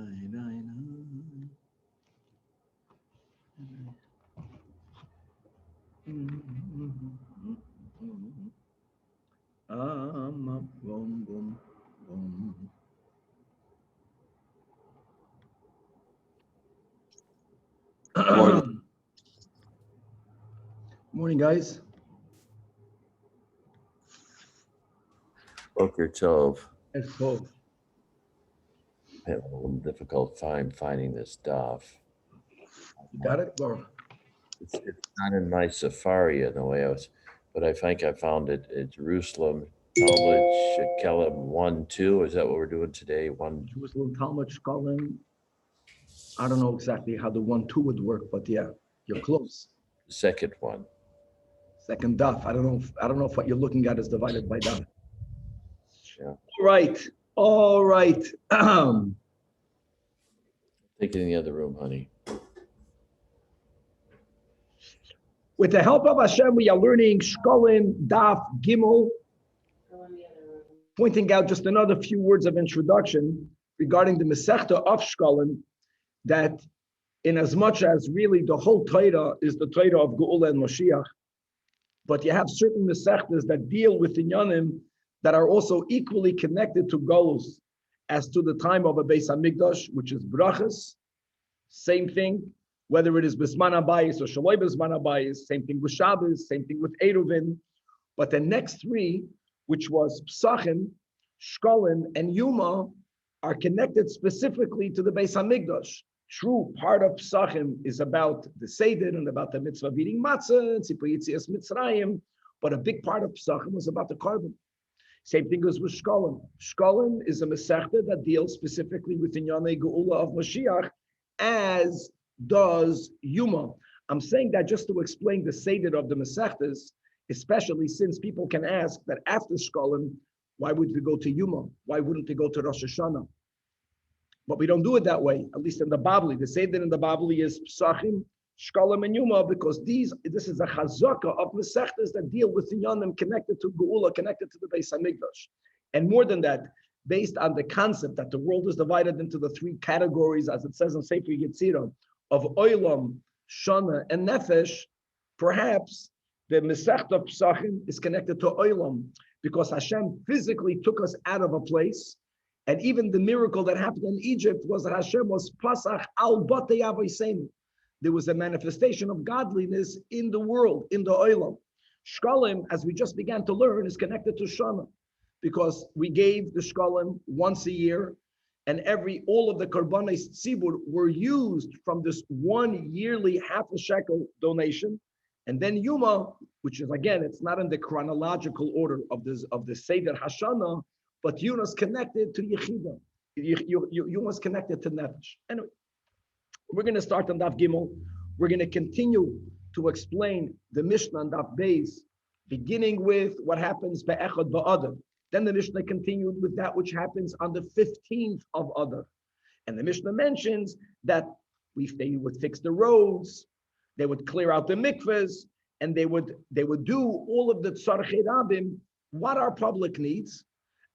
Boom, boom, boom. Morning, guys. Boker Tov. It's cold. I have a little difficult time finding this daf. You got it? Or It's not in my Safari in the way I was, but I think I found it at Jerusalem, Talmud, Shekalim 1-2. Is that what we're doing today? Jerusalem, Talmud, Shekalim. I don't know exactly how the 1-2 would work, but yeah, you're close. The second one. Second daf. I don't know if what you're looking at is divided by daf. Yeah. All right. Take it in the other room, honey. With the help of Hashem, we are learning Shekalim, Daf, Gimel, pointing out just another few words of introduction regarding the Masechta of Shekalim, that in as much as really the whole Torah is the Torah of Geula and Mashiach, but you have certain Masechtas that deal with Inyanim that are also equally connected to Golus as to the time of a Beis HaMikdash, which is Brachas, same thing, whether it is Bisman HaBayis or Shaloi Bisman HaBayis, same thing with Shabbos, same thing with Eruvin. But the next three, which was Psachim, Shekalim, and Yuma, are connected specifically to the Beis HaMikdash. True, part of Psachim is about the Seder and about the mitzvah of eating matzah and Tzipur Yitzias Mitzrayim, but a big part of Psachim was about the carbon. Same thing goes with Shekalim. Shekalim is a Masechta that deals specifically with Inyanei Geula of Mashiach, as does Yuma. I'm saying that just to explain the Seder of the Masechtas, especially since people can ask that after Shekalim, why would we go to Yuma? Why wouldn't we go to Rosh Hashanah? But we don't do it that way, at least in the Babli. The Seder in the Babli is Psachim, Shekalim, and Yuma, because this is a chazaka of Masechtas that deal with Inyanim connected to Geula, connected to the Beis HaMikdash. And more than that, based on the concept that the world is divided into the three categories, as it says in Sefer Yetzirah, of Olam, Shana, and Nefesh, perhaps the Masechta of Psachim is connected to Olam, because Hashem physically took us out of a place, and even the miracle that happened in Egypt was that Hashem was Pasach al Batei Avoseinu. There was a manifestation of godliness in the world, in the Olam. Shekalim, as we just began to learn, is connected to Shana, because we gave the Shekalim once a year, and all of the Karbanis Tzibur were used from this one yearly half a shekel donation. And then Yuma, which is, again, it's not in the chronological order of the Seder Hashana, but Yuma's connected to Yechida. Yuma's connected to Nefesh. Anyway, we're going to start on Daf Gimel. We're going to continue to explain the Mishnah on Daf Beis, beginning with what happens Be'echad Ba'adar. Then the Mishnah continued with that which happens on the 15th of Adar. And the Mishnah mentions that they would fix the roads, they would clear out the mikvahs, and they would do all of the tzarchei rabim, what our public needs.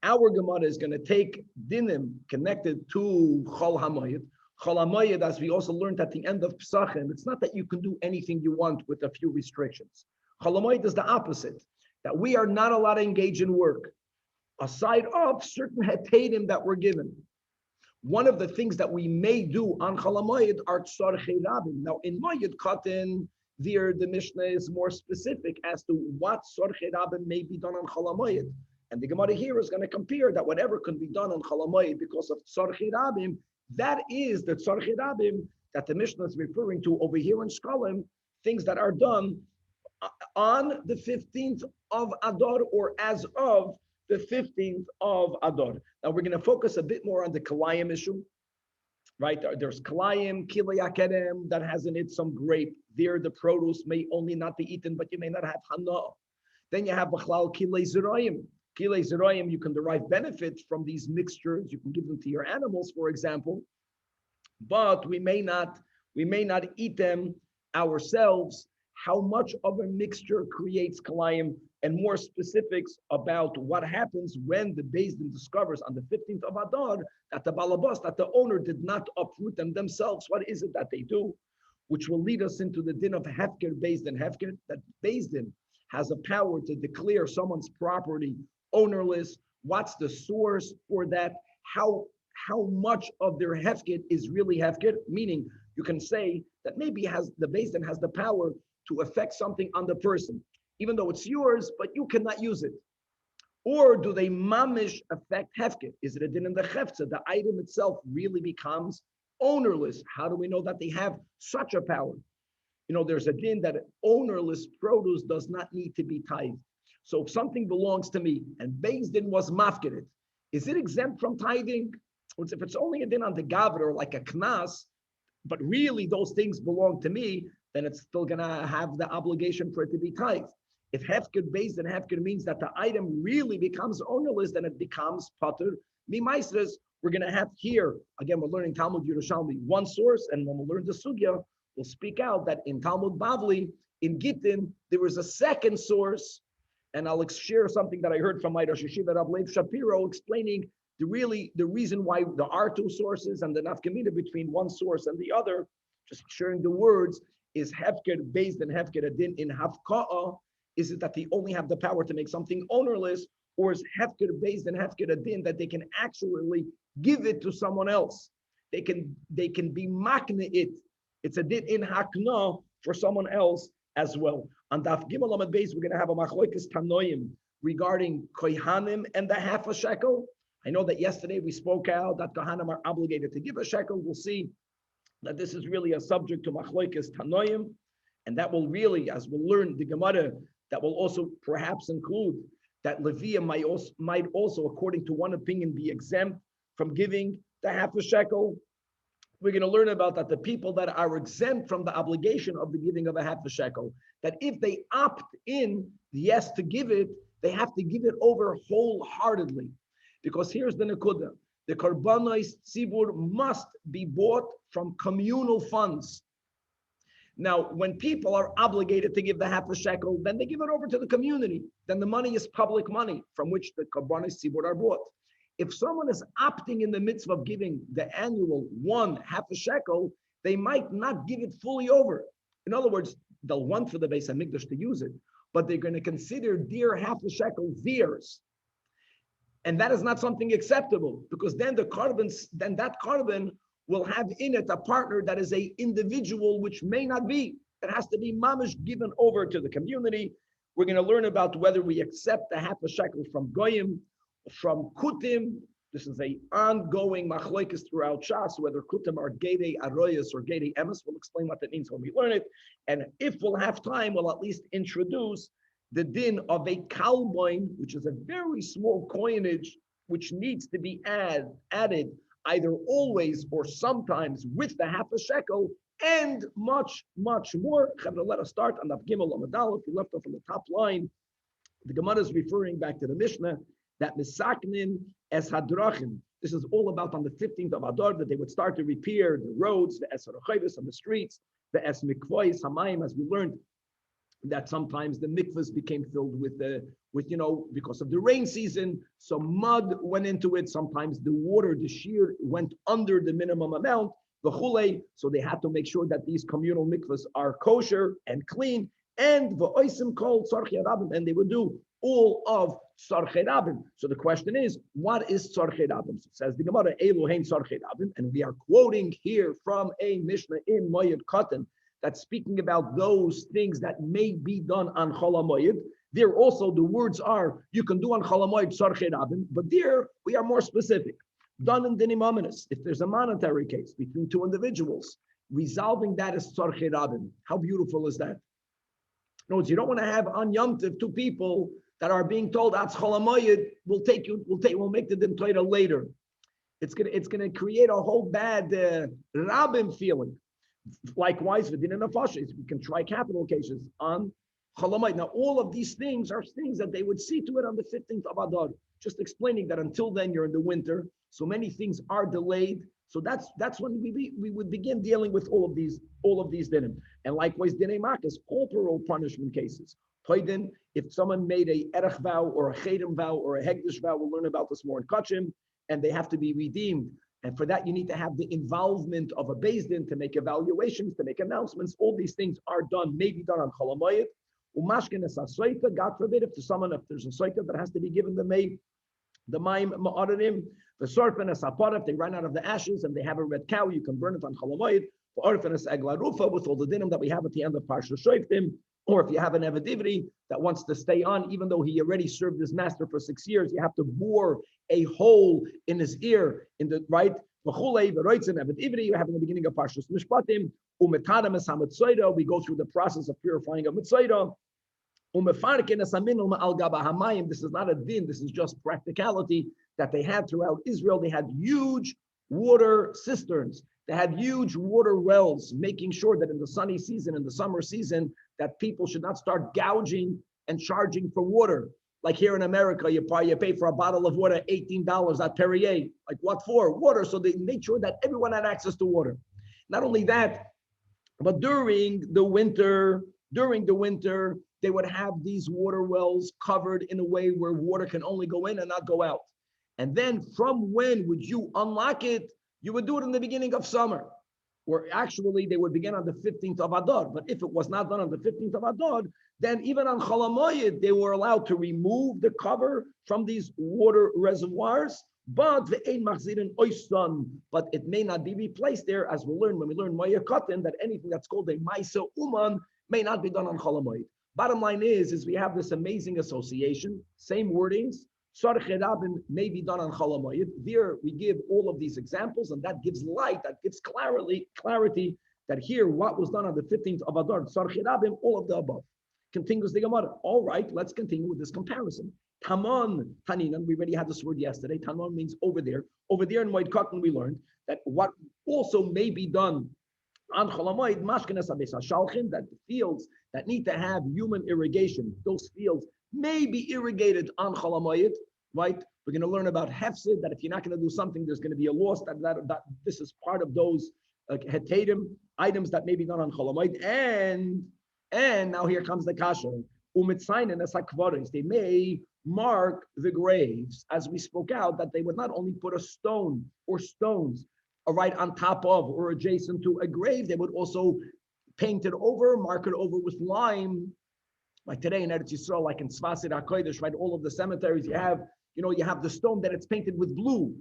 Our Gemara is going to take dinim connected to Chol HaMoed. Chol HaMoed, as we also learned at the end of Pesachim, it's not that you can do anything you want with a few restrictions. Chol HaMoed is the opposite, that we are not allowed to engage in work aside of certain hetedim that were given. One of the things that we may do on Chol HaMoed are tzarchei rabim. Now, in Moed Katan, there the Mishnah is more specific as to what tzarchei rabim may be done on Chol HaMoed. And the Gemara here is going to compare that whatever can be done on Chol HaMoed because of tzarchei rabim, that is the tzarchei rabim that the Mishnah is referring to over here in Shekalim, things that are done on the 15th of Adar or as of the 15th of Adar. Now we're going to focus a bit more on the Kalayim issue, right? There's Kalayim, Kilei Akedem, that has in it some grape. There the produce may only not be eaten, but you may not have Hana. Then you have B'chlal Kilei Zerayim. Kilei Zerayim, you can derive benefit from these mixtures. You can give them to your animals, for example, but we may not eat them ourselves. How much of a mixture creates Kalayim? and more specifics about what happens when the Beis Din discovers on the 15th of Adar that the balabas, that the owner did not uproot them themselves. What is it that they do? Which will lead us into the din of Hefker, Beis Din, Hefker, that Beis Din has a power to declare someone's property ownerless. What's the source for that? How much of their Hefker is really Hefker? Meaning, you can say that maybe the Beis Din has the power to affect something on the person, even though it's yours, but you cannot use it. Or do they mamish affect hefker? Is it a din in the chefza? The item itself really becomes ownerless. How do we know that they have such a power? There's a din that ownerless produce does not need to be tithed. So if something belongs to me and Beis Din was mafkeret, is it exempt from tithing? If it's only a din on the gavra or like a knas, but really those things belong to me, then it's still gonna have the obligation for it to be tithed. If hefker Beis Din hefker means that the item really becomes ownerless, then it becomes patur mimaisres. We're gonna have here again. We're learning Talmud Yerushalmi, one source, and when we learn the sugya, we'll speak out that in Talmud Bavli in Gittin there was a second source, and I'll share something that I heard from my Rosh Yeshiva Rav Lev Shapiro explaining the reason why there are two sources and the nafkamina between one source and the other. Just sharing the words is hefker Beis Din hefker adin in hafka'a. Is it that they only have the power to make something ownerless, or is hefker Beis Din hefker adin that they can actually give it to someone else? They can be makne it. It's a din in hakna for someone else as well. On Daf Gimel Amud Beis, we're going to have a machlokes tanoim regarding kohanim and the half a shekel. I know that yesterday we spoke out that kohanim are obligated to give a shekel. We'll see that this is really a subject to machlokes tanoim, and that will really, as we'll learn the Gemara, that will also perhaps include that Leviah might also, according to one opinion, be exempt from giving the half a shekel. We're going to learn about that the people that are exempt from the obligation of the giving of a half a shekel, that if they opt in, yes, to give it, they have to give it over wholeheartedly. Because here's the nekuda. The korbanos tzibur must be bought from communal funds. Now, when people are obligated to give the half a shekel, then they give it over to the community. Then the money is public money from which the korbanos tzibur are bought. If someone is opting in the mitzvah of giving the annual half a shekel, they might not give it fully over. In other words, they'll want for the Beis HaMikdash to use it, but they're going to consider their half a shekel theirs. And that is not something acceptable, because then that korban will have in it a partner that is an individual, which may not be. It has to be mamish given over to the community. We're going to learn about whether we accept the half a shekel from goyim, from kutim. This is an ongoing machlokes throughout Shas, whether kutim are gedei aroyas or gedei emes. We'll explain what that means when we learn it. And if we'll have time, we'll at least introduce the din of a kalboin, which is a very small coinage, which needs to be added either always or sometimes with the half a shekel, and much, much more. Let us start on the Gimel Amud Aleph. If you left off on the top line, the Gemara is referring back to the Mishnah that misaknin es hadrachim. This is all about on the 15th of Adar that they would start to repair the roads, the es harochayvus on the streets, the es mikvois hamayim, as we learned that sometimes the mikvahs became filled with because of the rain season, so mud went into it. Sometimes the water, the shiur, went under the minimum amount, the chulei. So they had to make sure that these communal mikvahs are kosher and clean. And the oisim called tzarchei rabim, and they would do all of tzarchei rabim. So the question is, what is tzarchei rabim? So it says the Gemara, Eloheim tzarchei rabim, and we are quoting here from a Mishnah in Moed Katan that's speaking about those things that may be done on Chol HaMoed. There also the words are, you can do on Chol HaMoed tzarchei rabim, but there we are more specific. Done in dinim ominous. If there's a monetary case between two individuals, resolving that is tzarchei rabim. How beautiful is that? In other words, you don't want to have on Yom Tov two people that are being told Atz Chol HaMoed we'll make the din Torah later. It's gonna create a whole bad rabim feeling. Likewise, within an afashis, we can try capital cases on Chol HaMoed. Now, all of these things are things that they would see to it on the 15th of Adar. Just explaining that until then you're in the winter, so many things are delayed. So that's when we would begin dealing with all of these dinim. And likewise, dinei makas, corporal punishment cases. Hoiden, if someone made a erech vow or a chedim vow or a hegdish vow, we'll learn about this more in Kachim, and they have to be redeemed. And for that, you need to have the involvement of a Beis Din to make evaluations, to make announcements. All these things are done, maybe done on Chol HaMoed. Umashkin es hasoita, God forbid, if there's a soita that has to be given the maim ma'aranim, the sorfen es hapara, if they run out of the ashes and they have a red cow, you can burn it on Chol HaMoed. For orfen es eglarufa, with all the dinim that we have at the end of Parsha Shoftim. Or if you have an Evadivri that wants to stay on, even though he already served his master for 6 years, you have to bore a hole in his ear, in the right. You have in the beginning of Parshas Mishpatim. We go through the process of purifying a mitzayda. This is not a din, this is just practicality that they had throughout Israel. They had huge water cisterns. They had huge water wells, making sure that in the sunny season, in the summer season, that people should not start gouging and charging for water. Like here in America, you pay for a bottle of water $18 at Perrier. Like what for? Water. So they made sure that everyone had access to water. Not only that, but during the winter, they would have these water wells covered in a way where water can only go in and not go out. And then from when would you unlock it? You would do it in the beginning of summer, or actually they would begin on the 15th of Adar. But if it was not done on the 15th of Adar, then even on Chol HaMoed, they were allowed to remove the cover from these water reservoirs, but it may not be replaced there, as we'll learn when we learn Maya Katan, that anything that's called a Maisa Uman may not be done on Chol HaMoed. Bottom line is we have this amazing association, same wordings. Sarche Rabin may be done on Chol HaMoed. There we give all of these examples, and that gives light, that gives clarity that here what was done on the 15th of Adar, Sarche Rabin, all of the above. Continues the Gemara. All right, let's continue with this comparison. Taman, Taninan, we already had this word yesterday. Taman means over there. Over there in Moed Katan, we learned that what also may be done on Chol HaMoed, Mashkenas HaBeis that the fields that need to have human irrigation, those fields may be irrigated on Chol HaMoed, right? We're going to learn about Hefsid, that if you're not going to do something, there's going to be a loss, that this is part of those hetadim, items that may be done on Chol HaMoed. And now here comes the kasha. They may mark the graves, as we spoke out, that they would not only put a stone or stones right on top of or adjacent to a grave, they would also paint it over, mark it over with lime. Like today in Eretz Yisrael, like in Tzvasit HaKodesh, right? All of the cemeteries you have the stone that it's painted with blue.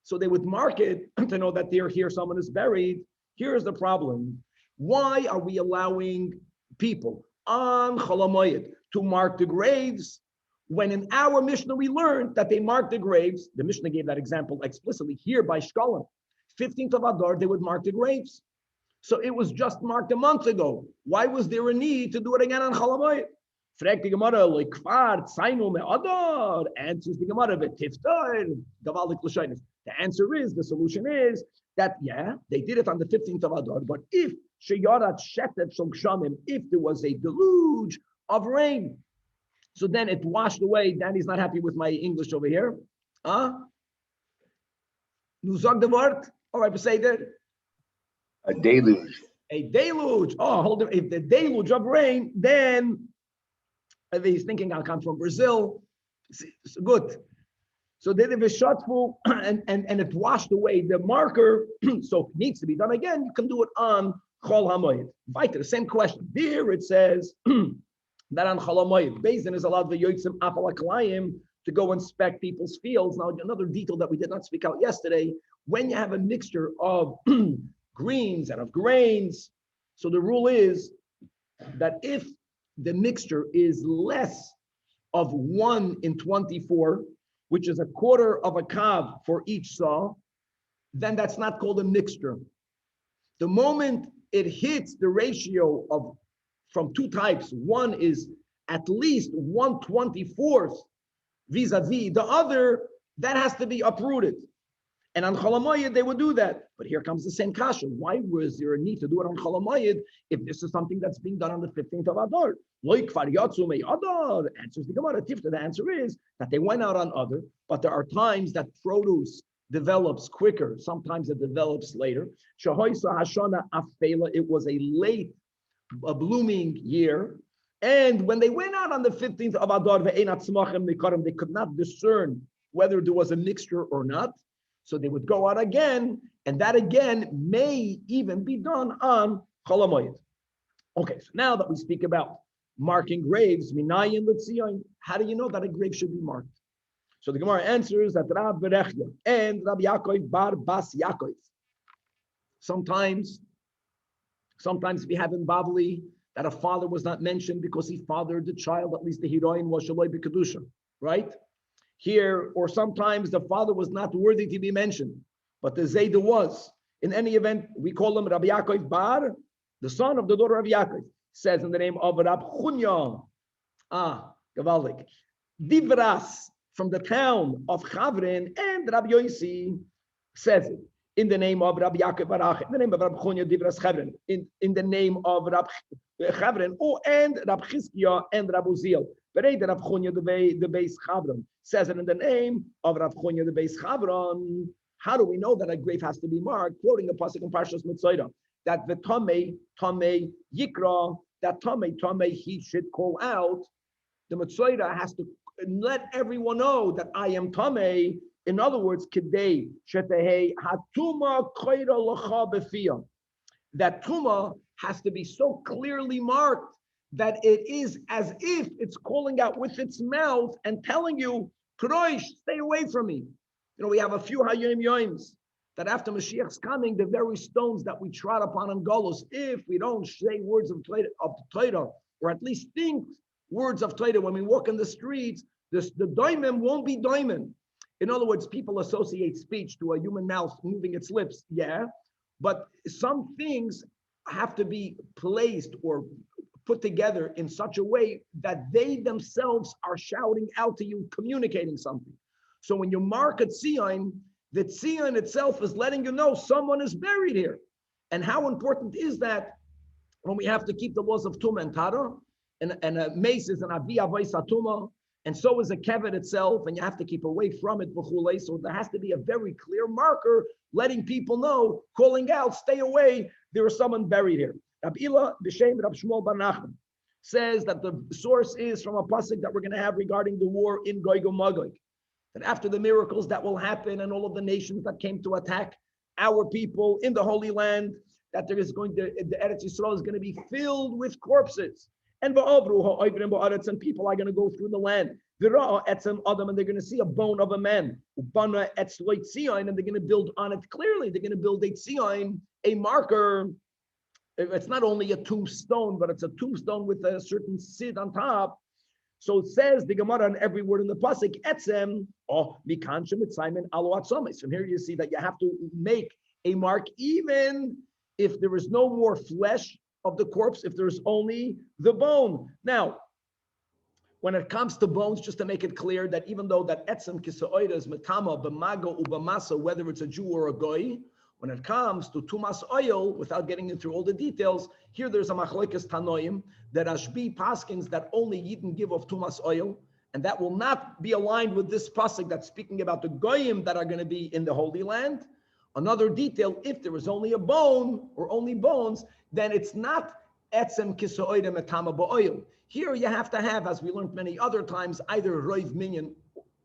So they would mark it to know that here someone is buried. Here's the problem. Why are we allowing people on Chol HaMoed to mark the graves when in our Mishnah we learned that they mark the graves? The Mishnah gave that example explicitly here by Shekalim. 15th of Adar, they would mark the graves. So it was just marked a month ago. Why was there a need to do it again on Chol HaMoed? Fragt die Gemara, like kvar tzainu me'adar. Answers the Gemara, v'tiftar gavaldik l'shaynis. The answer is, the solution is that they did it on the 15th of Adar. But if sheyarat shetet shel gshamim, if there was a deluge of rain, so then it washed away. Danny's not happy with my English over here. Nu sag the word. All right, say that. A deluge. A deluge. Oh, hold on. If the deluge of rain, then he's thinking I'll come from Brazil. It's good. So they did a shotful and it washed away the marker. So if it needs to be done again, you can do it on Chol HaMoed. Weiter, the same question. There it says that on Chol HaMoed, Beis Din is allowed the Yotzim Apal HaKlayim to go inspect people's fields. Now, another detail that we did not speak out yesterday, when you have a mixture of greens and of grains, so the rule is that if the mixture is less of 1 in 24, which is a quarter of a kav for each saw, then that's not called a mixture. The moment it hits the ratio of from two types, one is at least 1/24 vis-a-vis the other, that has to be uprooted. And on Chol HaMoed, they would do that. But here comes the same kasha. Why was there a need to do it on Chol HaMoed if this is something that's being done on the 15th of Adar? Answers the Gemara. The answer is that they went out on Adar, but there are times that produce develops quicker. Sometimes it develops later. It was a late blooming year. And when they went out on the 15th of Adar, they could not discern whether there was a mixture or not. So they would go out again, and that again may even be done on Chol HaMoed. Okay, so now that we speak about marking graves, minayin l'tzion, how do you know that a grave should be marked? So the Gemara answers that Rab Berechya and Rabbi Yaakov bar Bas Yaakov. Sometimes we have in Bavli that a father was not mentioned because he fathered the child, at least the heroine was Shaloi B'Kedusha, right? Here, or sometimes the father was not worthy to be mentioned, but the Zayda was. In any event, we call him Rabbi Yaakov bar, the son of the daughter of Yaakov, says in the name of Rab Chunya, Gavaldik, Divras, from the town of Chavrin, and Rabbi Yosi says it in the name of Rabbi Yaakov Barach, in the name of Rabbi Chunya Divras Chavrin, in the name of Rabbi Chavrin, and Rabbi Chizkiah and Rabbi Uziel. But Rabbi Chunya the base Chavrin says it in the name of Rabbi Chunya the base Chavrin. How do we know that a grave has to be marked? Quoting the pasuk in Parshas Mitzvah, that the Tamei Yikra, that Tamei he should call out. The Mitzvah has to let everyone know that I am Tamei. In other words, Kedei Shetehei Hatuma Koira Lacha Befiyah. That Tuma has to be so clearly marked that it is as if it's calling out with its mouth and telling you, Kroish, stay away from me. You know, we have a few Hayom Yoims that after Mashiach's coming, the very stones that we trod upon in Golos, if we don't say words of Torah, or at least think words of Torah when we walk in the streets, the doimim won't be doimim. In other words, people associate speech to a human mouth moving its lips, yeah, but some things have to be placed or put together in such a way that they themselves are shouting out to you, communicating something. So when you mark a tzion, the tzion itself is letting you know someone is buried here. And how important is that when we have to keep the laws of Tumah and Tara, and a mace is an Avi Avos Tumah, and so is a kevet itself, and you have to keep away from it. So there has to be a very clear marker letting people know, calling out, stay away, there is someone buried here. Rabbi Ila B'Shem Rab Shmuel Bar Nachman says that the source is from a pasuk that we're going to have regarding the war in Gog and Magog. That after the miracles that will happen and all of the nations that came to attack our people in the Holy Land, that there is going to, the Eretz Yisrael is going to be filled with corpses. And people are going to go through the land. And they're going to see a bone of a man. And they're going to build on it clearly. They're going to build a tzion, a marker. It's not only a tombstone, but it's a tombstone with a certain sid on top. So it says the Gemara on every word in the pasuk, etzem, mikanshem etzaymen alo atzomes. From here you see that you have to make a mark even if there is no more flesh of the corpse, if there's only the bone. Now, when it comes to bones, just to make it clear that even though that etzem kisa'oida is metama b'mago ubamasa, whether it's a Jew or a goy, when it comes to tumas oil, without getting into all the details, here there's a machlokes tanoim that Ashbi paskins that only Yidden give of tumas oil, and that will not be aligned with this pasuk that's speaking about the goyim that are going to be in the Holy Land. Another detail: if there is only a bone or only bones, then it's not etzem kisoida metama ba'oil. Here you have to have, as we learned many other times, either roiv minyan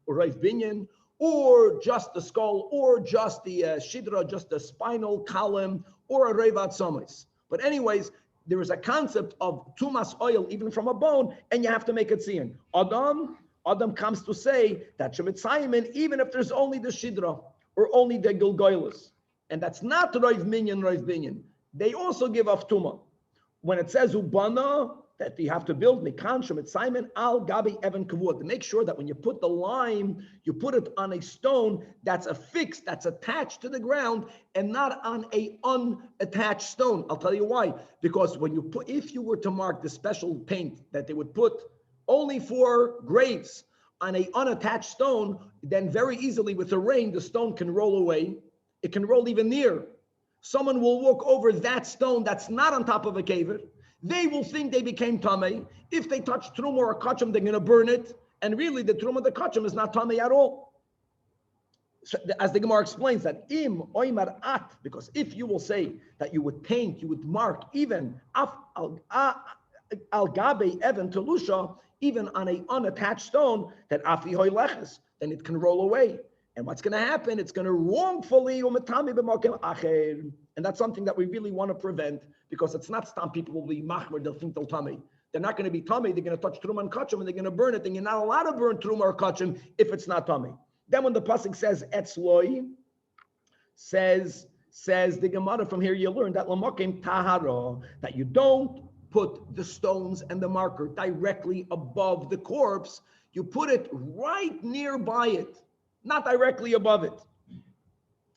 or roiv binyan, or just the skull, or just the shidra, just the spinal column, or a roiv atzomis. But anyways, there is a concept of tumas oil, even from a bone, and you have to make it tzion. Adam comes to say that shemitzayimin, even if there's only the shidra or only the gilgoilus, and that's not roiv minyan, roiv binyan. They also give off tuma. When it says ubana, that you have to build mikan shemitzayimin al gabi evan kavua, to make sure that when you put the lime, you put it on a stone that's affixed, that's attached to the ground, and not on a unattached stone. I'll tell you why. Because when you put, if you were to mark the special paint that they would put only for graves on a unattached stone, then very easily with the rain, the stone can roll away. It can roll even near. Someone will walk over that stone that's not on top of a caver. They will think they became tamei. If they touch truma or kachim, they're going to burn it. And really, the truma, the kachim is not tamei at all. So, as the Gemara explains that im oimar at, because if you will say that you would paint, you would mark even af al gabe even telusha, even on a unattached stone, that afi hoileches, then it can roll away. And what's going to happen? It's going to wrongfully umatami b'makom acher, and that's something that we really want to prevent, because it's not stam people will be machmer, they'll think they'll tummy. They're not going to be tummy. They're going to touch truma and kachim, and they're going to burn it. And you're not allowed to burn truma or kachim if it's not tummy. Then when the pasuk says etzloi, says the Gemara, from here you learn that lamakim tahara, that you don't put the stones and the marker directly above the corpse. You put it right nearby it, not directly above it.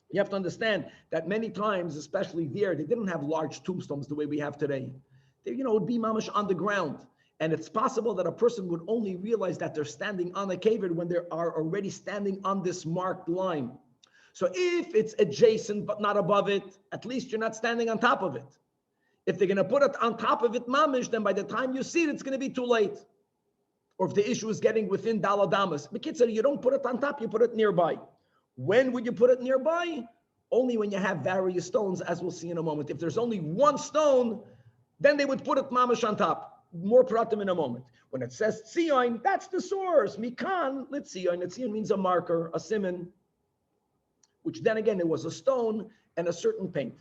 You have to understand that many times, especially there, they didn't have large tombstones the way we have today. They, it would be mamash on the ground. And it's possible that a person would only realize that they're standing on a cavern when they are already standing on this marked line. So if it's adjacent but not above it, at least you're not standing on top of it. If they're going to put it on top of it mamish, then by the time you see it, it's going to be too late. Or if the issue is getting within daladamas. Mikitzer, you don't put it on top, you put it nearby. When would you put it nearby? Only when you have various stones, as we'll see in a moment. If there's only one stone, then they would put it mamish on top. More pratim in a moment. When it says tzion, that's the source. Mikan, litzion. Tzion means a marker, a siman, which then again, it was a stone and a certain paint.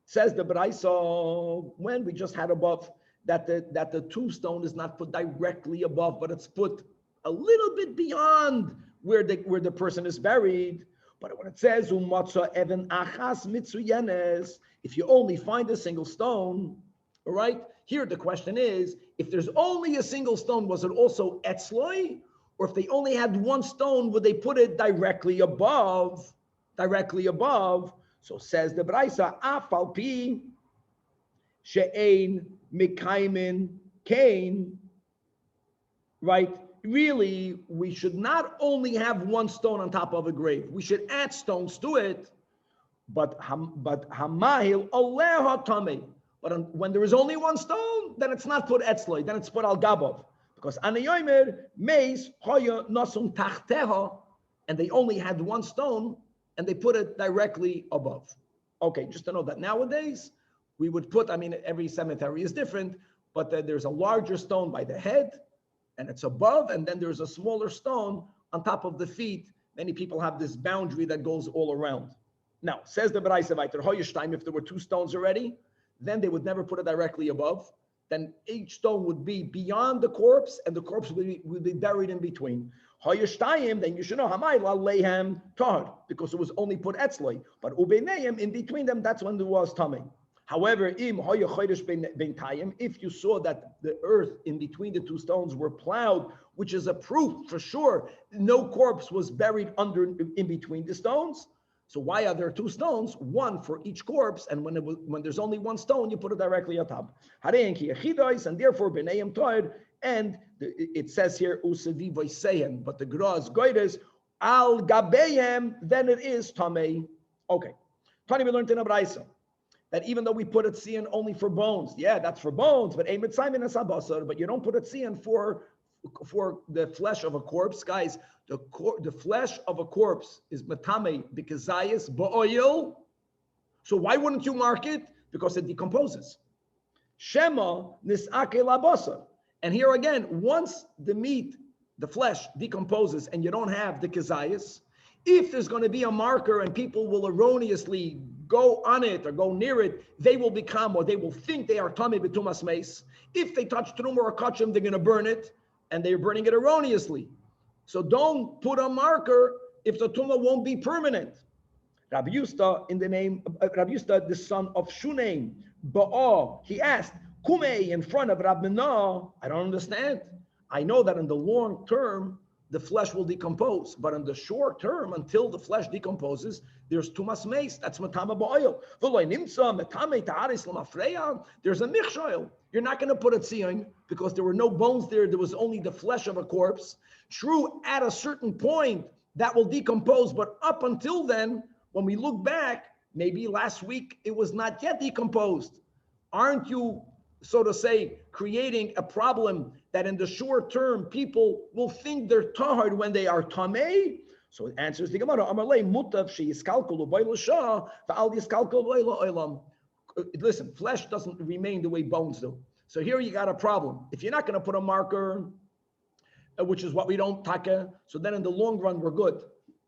Says the Braisa, when we just had above, that the tombstone is not put directly above, but it's put a little bit beyond where the person is buried. But when it says umatza even achas mitzuyenes, if you only find a single stone, all right. Here the question is, if there's only a single stone, was it also etzloi? Or if they only had one stone, would they put it directly above? Directly above. So says the Braisa, afal pi she'ein mikaimin kain. Right? Really, we should not only have one stone on top of a grave. We should add stones to it. But hamahil aleha tamei. But when there is only one stone, then it's not put etzloi, then it's put al gabov. Because anayomer meis hoya nasum tachteha, and they only had one stone, and they put it directly above. Okay, just to know that nowadays, we would put, every cemetery is different, but there's a larger stone by the head, and it's above, and then there's a smaller stone on top of the feet. Many people have this boundary that goes all around. Now, says the Braisa weiter, hoyeshtaim, if there were two stones already, then they would never put it directly above. Then each stone would be beyond the corpse, and the corpse would be buried in between. Hoyeshtayim, then you should know hamayla leihem tar, because it was only put etzloi. But ubeineim, in between them, that's when there was tamei. However, im hoye chodesh ben tayim, if you saw that the earth in between the two stones were plowed, which is a proof for sure no corpse was buried in between the stones. So why are there two stones? One for each corpse, and when there's only one stone, you put it directly on top. And therefore, b'neim toid, and it says here usadi v'sehem, but the gra is goydes al gabehem, then it is tamei. Okay, Tani, we learned in a Braisa that even though we put it tzion only for bones, yeah, that's for bones, but emet simon as habasar, but you don't put it tzion for the flesh of a corpse, guys. The flesh of a corpse is matame b'kezayis ba'oil. So why wouldn't you mark it? Because it decomposes. Shema nisake labasa. And here again, once the meat, the flesh decomposes and you don't have the kezayis, if there's going to be a marker and people will erroneously go on it or go near it, they will become, or they will think they are tamei b'tumas meis. If they touch truma or kachim, they're going to burn it, and they're burning it erroneously. So don't put a marker if the tumah won't be permanent. Rabbi Yusta, Rabbi Yusta, the son of Shunaim, Ba'ah, he asked, Kumei in front of Rabbi Menah, I don't understand. I know that in the long term, the flesh will decompose, but in the short term, until the flesh decomposes, there's tumas meis, that's matama ba'oil. There's a michshoil. You're not going to put a tzion because there were no bones there. There was only the flesh of a corpse. True, at a certain point, that will decompose. But up until then, when we look back, maybe last week, it was not yet decomposed. Aren't you, so to say, creating a problem that in the short term, people will think they're tahar when they are tamei? So it answers the Gemara. Listen, flesh doesn't remain the way bones do. So here you got a problem. If you're not going to put a marker, which is what we don't taka, so then in the long run, we're good.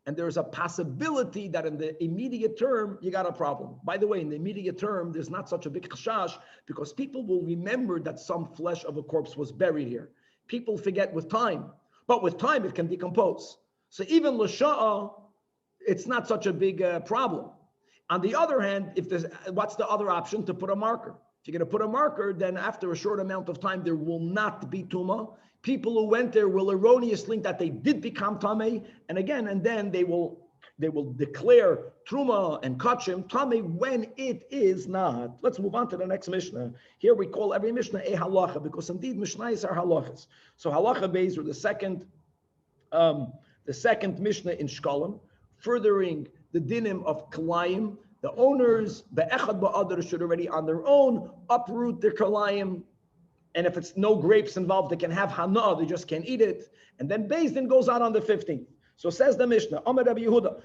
And there's a possibility that in the immediate term, you got a problem. By the way, in the immediate term, there's not such a big chashash because people will remember that some flesh of a corpse was buried here. People forget with time, but with time, it can decompose. So even l'sha'a, it's not such a big problem. On the other hand, if there's, what's the other option? To put a marker. If you're going to put a marker, then after a short amount of time, there will not be tumah. People who went there will erroneously think that they did become tamei, and again, and then they will declare truma and kachim tamei when it is not. Let's move on to the next Mishnah. Here we call every Mishnah a halacha because indeed Mishnahs are halachas. So halacha beis or the second Mishnah in Shekalim, furthering the dinim of kalayim. The owners, be'echad ba'adar, should already on their own uproot their kalayim. And if it's no grapes involved, they can have hana, they just can't eat it. And then Beis Din goes out on the 15th. So says the Mishnah, Amar Rabbi Yehuda,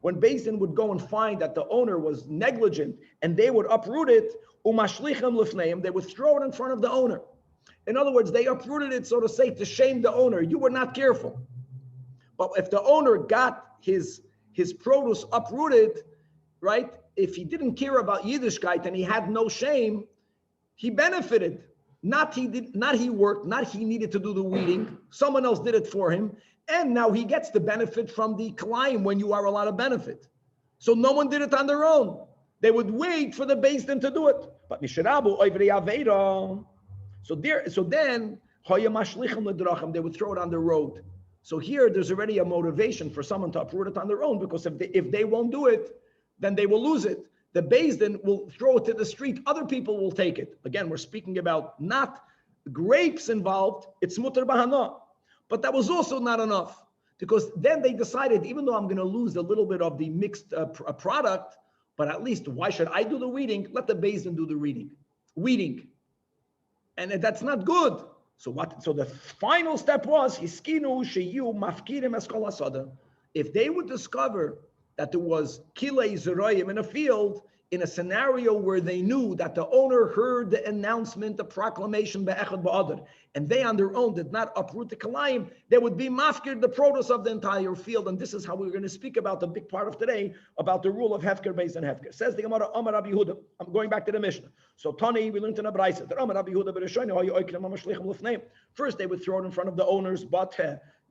when Beis Din would go and find that the owner was negligent and they would uproot it, they would throw it in front of the owner. In other words, they uprooted it, so to say, to shame the owner. You were not careful. But if the owner got his produce uprooted, right? If he didn't care about Yiddishkeit and he had no shame, he benefited. Not he worked, not he needed to do the weeding. Someone else did it for him. And now he gets the benefit from the kalayim when you are allowed to benefit. So no one did it on their own. They would wait for the Beis Din to do it. But so then they would throw it on the road. So here there's already a motivation for someone to uproot it on their own, because if they won't do it, then they will lose it. The Beis Din will throw it to the street. Other people will take it. Again, we're speaking about not grapes involved. It's mutar bahana. But that was also not enough, because then they decided, even though I'm going to lose a little bit of the mixed product, but at least why should I do the weeding? Let the Beis Din do the weeding. And that's not good. So what? So the final step was hiskinu sheyu mafkirim eskol hasada. If they would discover that there was kilei zerayim in a field, in a scenario where they knew that the owner heard the announcement, the proclamation be'echad ba'adar, and they on their own did not uproot the kalayim, they would be mafkir the produce of the entire field. And this is how we're going to speak about the big part of today, about the rule of hefker based on hefker. Says the Gemara, Amar Rabbi Yehuda. I'm going back to the Mishnah. So Tani, we learned in a brayso that Amar Rabbi Yehuda b'rishono hayu oiklim hamashlichim l'fneim. First, they would throw it in front of the owners, but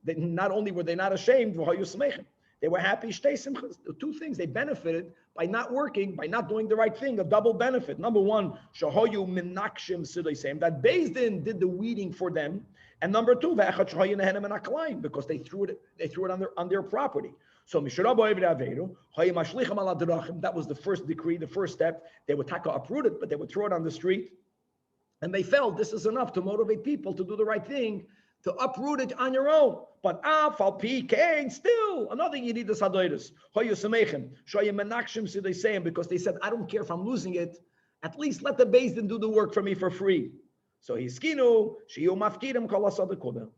not only were they not ashamed, v'hayu smeichim. They were happy. The two things, they benefited by not working, by not doing the right thing, a double benefit. Number one, shahoyu minakshim sidayseim, that Beis Din did the weeding for them. And number two, because they threw it on their property. So that was the first decree, the first step. They would uproot it, but they would throw it on the street. And they felt this is enough to motivate people to do the right thing, to uproot it on your own. But still another you need the sadoiris. Because they said, I don't care if I'm losing it. At least let the Beis Din do the work for me for free. So hiskinu shiu mafkirim kol hasada kodem.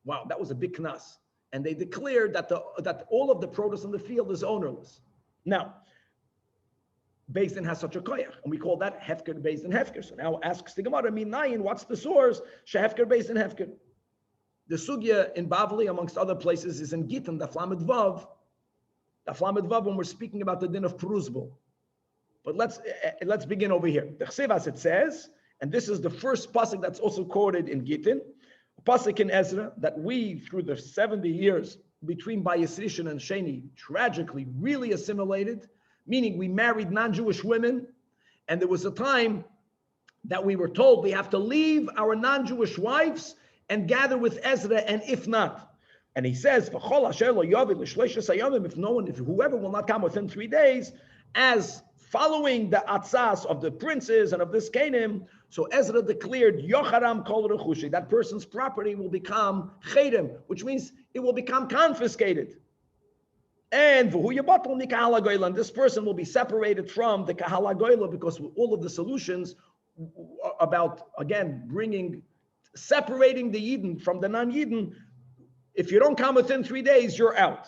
Wow, that was a big knas. And they declared that all of the produce in the field is ownerless. Now, Beis Din has such a koyach, and we call that hefker Beis Din hefker. So now asks the Gemara, what's the source? Shehefker Beis Din hefker. The sugya in Bavli, amongst other places, is in Gittin, the Flamed Vav. The Flamed Vav, when we're speaking about the din of Peruzbal. But let's begin over here. The Chsivas, it says, and this is the first pasuk that's also quoted in Gittin, a pasuk in Ezra, that we, through the 70 years between Bayis Rishon and Sheni, tragically really assimilated, meaning we married non-Jewish women, and there was a time that we were told we have to leave our non-Jewish wives and gather with Ezra, and if not, and he says, if whoever will not come within 3 days, as following the atzas of the princes and of this Canaan, so Ezra declared, Yocharam kol rechushi, that person's property will become chedem, which means it will become confiscated. And this person will be separated from the kahala goyla, because all of the solutions about, again, separating the Yidden from the non-Yidden, if you don't come within 3 days, you're out.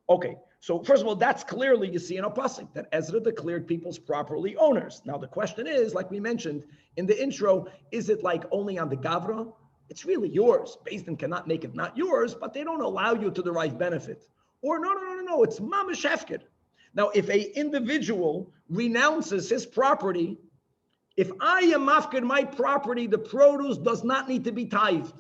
Okay, So first of all, that's clearly, you see in a pasuk, that Ezra declared people's properly owners. Now the question is, like we mentioned in the intro, is it like only on the Gavra? It's really yours. Beis Din cannot make it not yours, but they don't allow you to derive benefit. Or no, it's mamash hefker. Now, if a individual renounces his property, if I am mafkir my property, the produce does not need to be tithed.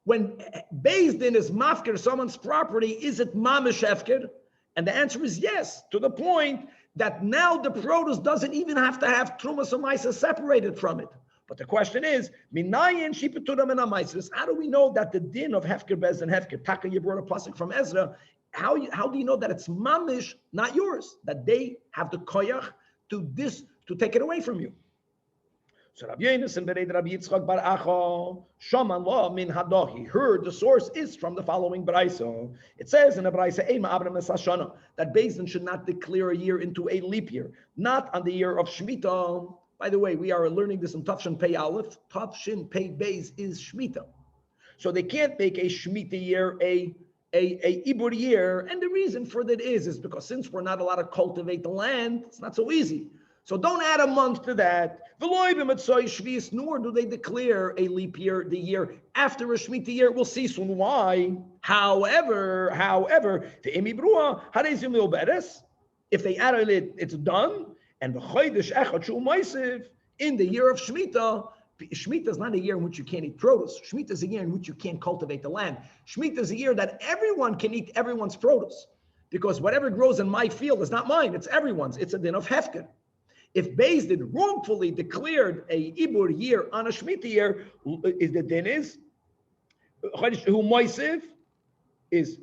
When Beis Din is mafkir someone's property, is it mamash hefker? And the answer is yes, to the point that now the produce doesn't even have to have trumas and maisa separated from it. But the question is, minayin shipeturam and amaisris. How do we know that the din of hefker bez and hefker? Taka, you brought a pasuk from Ezra. How do you know that it's mamish, not yours? That they have the koyach to take it away from you. So Rabbi Yonasan bereid Rabbi Yitzchak bar Acha shaman la min hadah. He heard the source is from the following brayso. It says in the brayso ein ma'abram esashana that Beis Din should not declare a year into a leap year, not on the year of Shemitah. By the way, we are learning this in Tafshin Pei Aleph. Tafshin Pei Beis is Shemitah. So they can't make a Shemitah year a Ibur year. And the reason for that is because since we're not allowed to cultivate the land, it's not so easy. So don't add a month to that. Nor do they declare a leap year, the year after a Shemitah year. We'll see soon why. However, if they add it, it's done. And in the year of Shemitah, Shemitah is not a year in which you can't eat produce. Shemitah is a year in which you can't cultivate the land. Shemitah is a year that everyone can eat everyone's produce. Because whatever grows in my field is not mine, it's everyone's. It's a din of hefker. If Beis Din wrongfully declared a Ibur year on a Shemitah year, is the din who moisiv is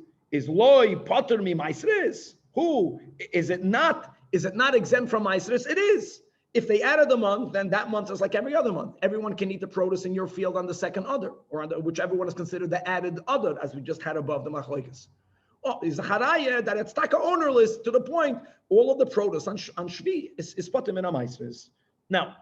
loy potter mi maisris. Who is it not? Is it not exempt from maisris? It is. If they added a month, then that month is like every other month. Everyone can eat the produce in your field on the second other, or on whichever one is considered the added other, as we just had above the machlokes. Oh, is a haraya that it's taka ownerless to the point all of the produce on Shvi is potim in a maisris. Now,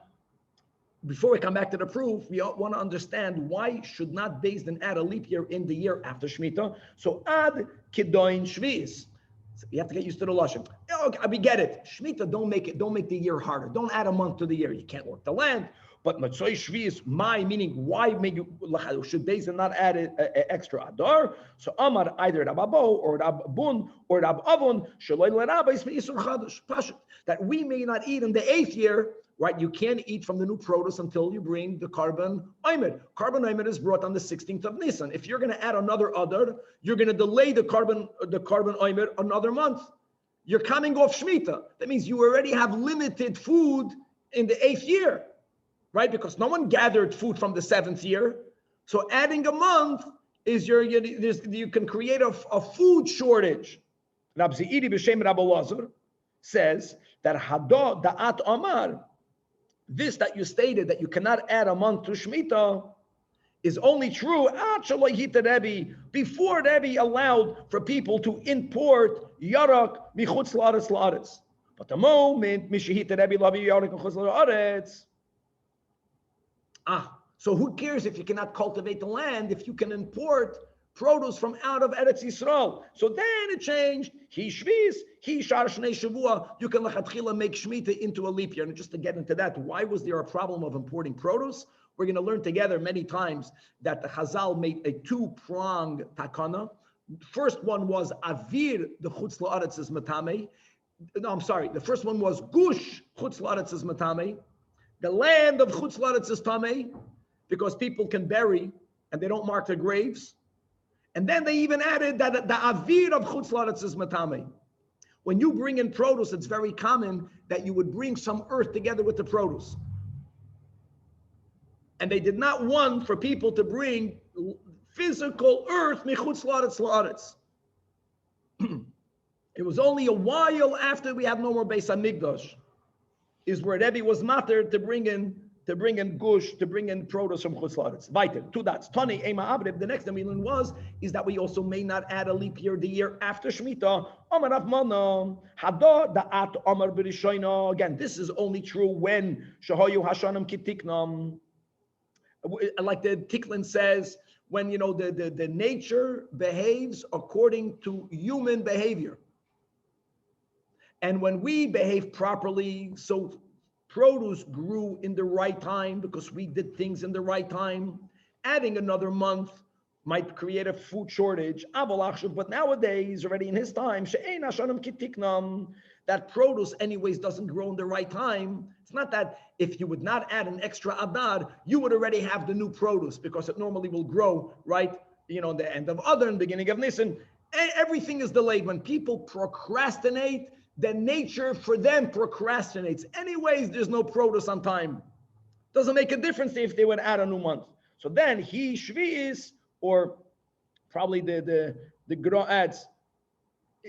before we come back to the proof, we want to understand why should not Beis Din add a leap year in the year after Shemitah. So add kidoin Shvis. So you have to get used to the lashon. Okay, we get it. Shemitah, don't make the year harder. Don't add a month to the year. You can't work the land. But Matzoy Shvi my meaning. Why should Beis Din not add an extra adar? So Amar either Rab Abo or Rab Bun or Rab Avon that we may not eat in the 8th year. Right, you can't eat from the new produce until you bring the carbon omer. Carbon omer is brought on the 16th of Nisan. If you're going to add another adar, you're going to delay the carbon omer another month. You're coming off Shemitah. That means you already have limited food in the 8th year, right? Because no one gathered food from the 7th year. So adding a month is you can create a food shortage. Rab Zeiri b'shem Rab Elazar says that Hado Da'at Amar, this that you stated that you cannot add a month to Shemitah is only true before Rebbe allowed for people to import yarak michutz la'aretz. But the moment mishahita Rebbe lavi yarak michutz la'aretz, so who cares if you cannot cultivate the land if you can import produce from out of Eretz Yisrael? So then it changed. He shvis, he shar shnei shavua. You can lechatchila make Shemitah into a leap year. And just to get into that, why was there a problem of importing produce? We're going to learn together many times that the Chazal made a two-pronged takana. First one was avir the chutz la'aretz is matame. No, I'm sorry. The first one was gush chutz la'aretz is matame. The land of chutz la'aretz is tamei, because people can bury and they don't mark their graves. And then they even added that the avir of chutz la'aretz is matame. When you bring in produce, it's very common that you would bring some earth together with the produce. And they did not want for people to bring physical earth michutz la'aretz la'aretz. It was only a while after we have no more Beis HaMikdash is where Rebbe was matter to bring in gush, to bring in produce from chutz la'aretz. Weiter, 2 dots. Tani ema abrev. The next thing we learned is that we also may not add a leap year the year after Shemitah. Amar Rav Mana hada da'at amar b'rishoina. Again, this is only true when shahayu hashanim kitiknam. Like the Tiklin says, when the nature behaves according to human behavior. And when we behave properly, so produce grew in the right time because we did things in the right time. Adding another month might create a food shortage. But nowadays, already in his time, that produce anyways doesn't grow in the right time. It's not that if you would not add an extra Adar, you would already have the new produce because it normally will grow right, the end of Adar and beginning of Nisan. Everything is delayed. When people procrastinate, the nature for them procrastinates. Anyways, there's no produce on time. Doesn't make a difference if they would add a new month. So then he shvi'is, or probably the Gra adds,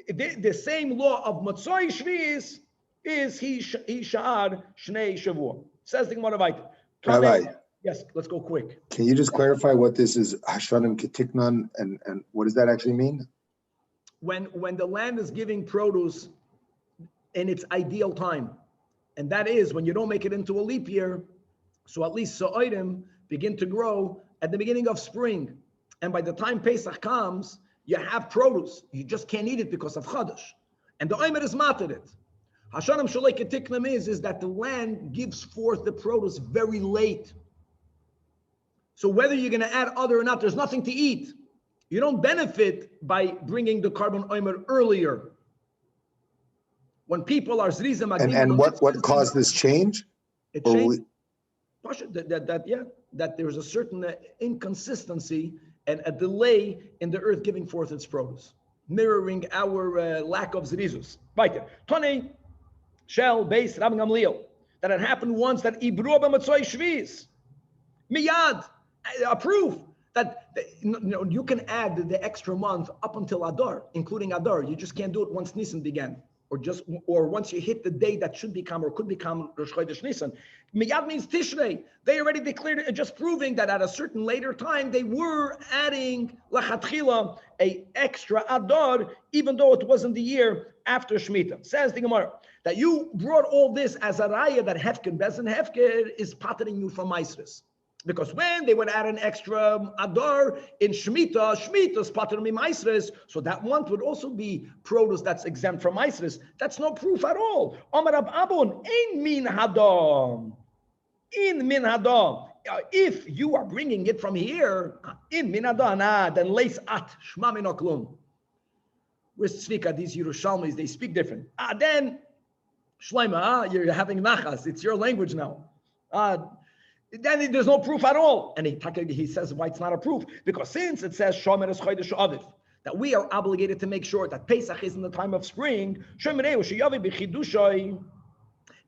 the same law of Matzoi shvi'is is he sha'ar shnei shavua. Says the Gemara weiter. Rabbi, Yes, let's go quick. can you just clarify what this is, Hashanim Ketiknan, and what does that actually mean? When the land is giving produce in its ideal time, and that is when you don't make it into a leap year, so at least Sa'odim begin to grow at the beginning of spring. And by the time Pesach comes, you have produce. You just can't eat it because of Chadash. And the Omer is mated it. Hashanim Shalei Ketiknam is that the land gives forth the produce very late. So whether you're going to add other or not, there's nothing to eat. You don't benefit by bringing the carbon Omer earlier. When people are zrizim, And what caused this change? It changed. That there's a certain inconsistency and a delay in the earth giving forth its produce, mirroring our lack of zrizus. Right. Tony, Shell, Base, Rabbi Gamliel, that had happened once that Ibru b'matzoi shviz. Miyad, a proof that you can add the extra month up until Adar, including Adar. You just can't do it once Nisan began, or once you hit the day that should become or could become Rosh Chodesh Nisan. Miyad means Tishrei. They already declared it, just proving that at a certain later time they were adding lachatchila a extra Adar, even though it wasn't the year after Shemitah. Says the Gemara that you brought all this as a raya that Hefker, Bezin Hefker is patterning you from Maisris. Because when they would add an extra Adar in Shemitah's pattern mi Maisris, so that month would also be produce that's exempt from Maisris. That's no proof at all. Omar Rab Abun, ein min hadam. In min hadam. If you are bringing it from here, in min hadam, then leis at shma min oklum. Where's Tzvika? These Yerushalmis, they speak different. Then Shleima, you're having nachas. It's your language now. Then there's no proof at all. And he says why it's not a proof. Because since it says Shomer es Chodesh Aviv, that we are obligated to make sure that Pesach is in the time of spring.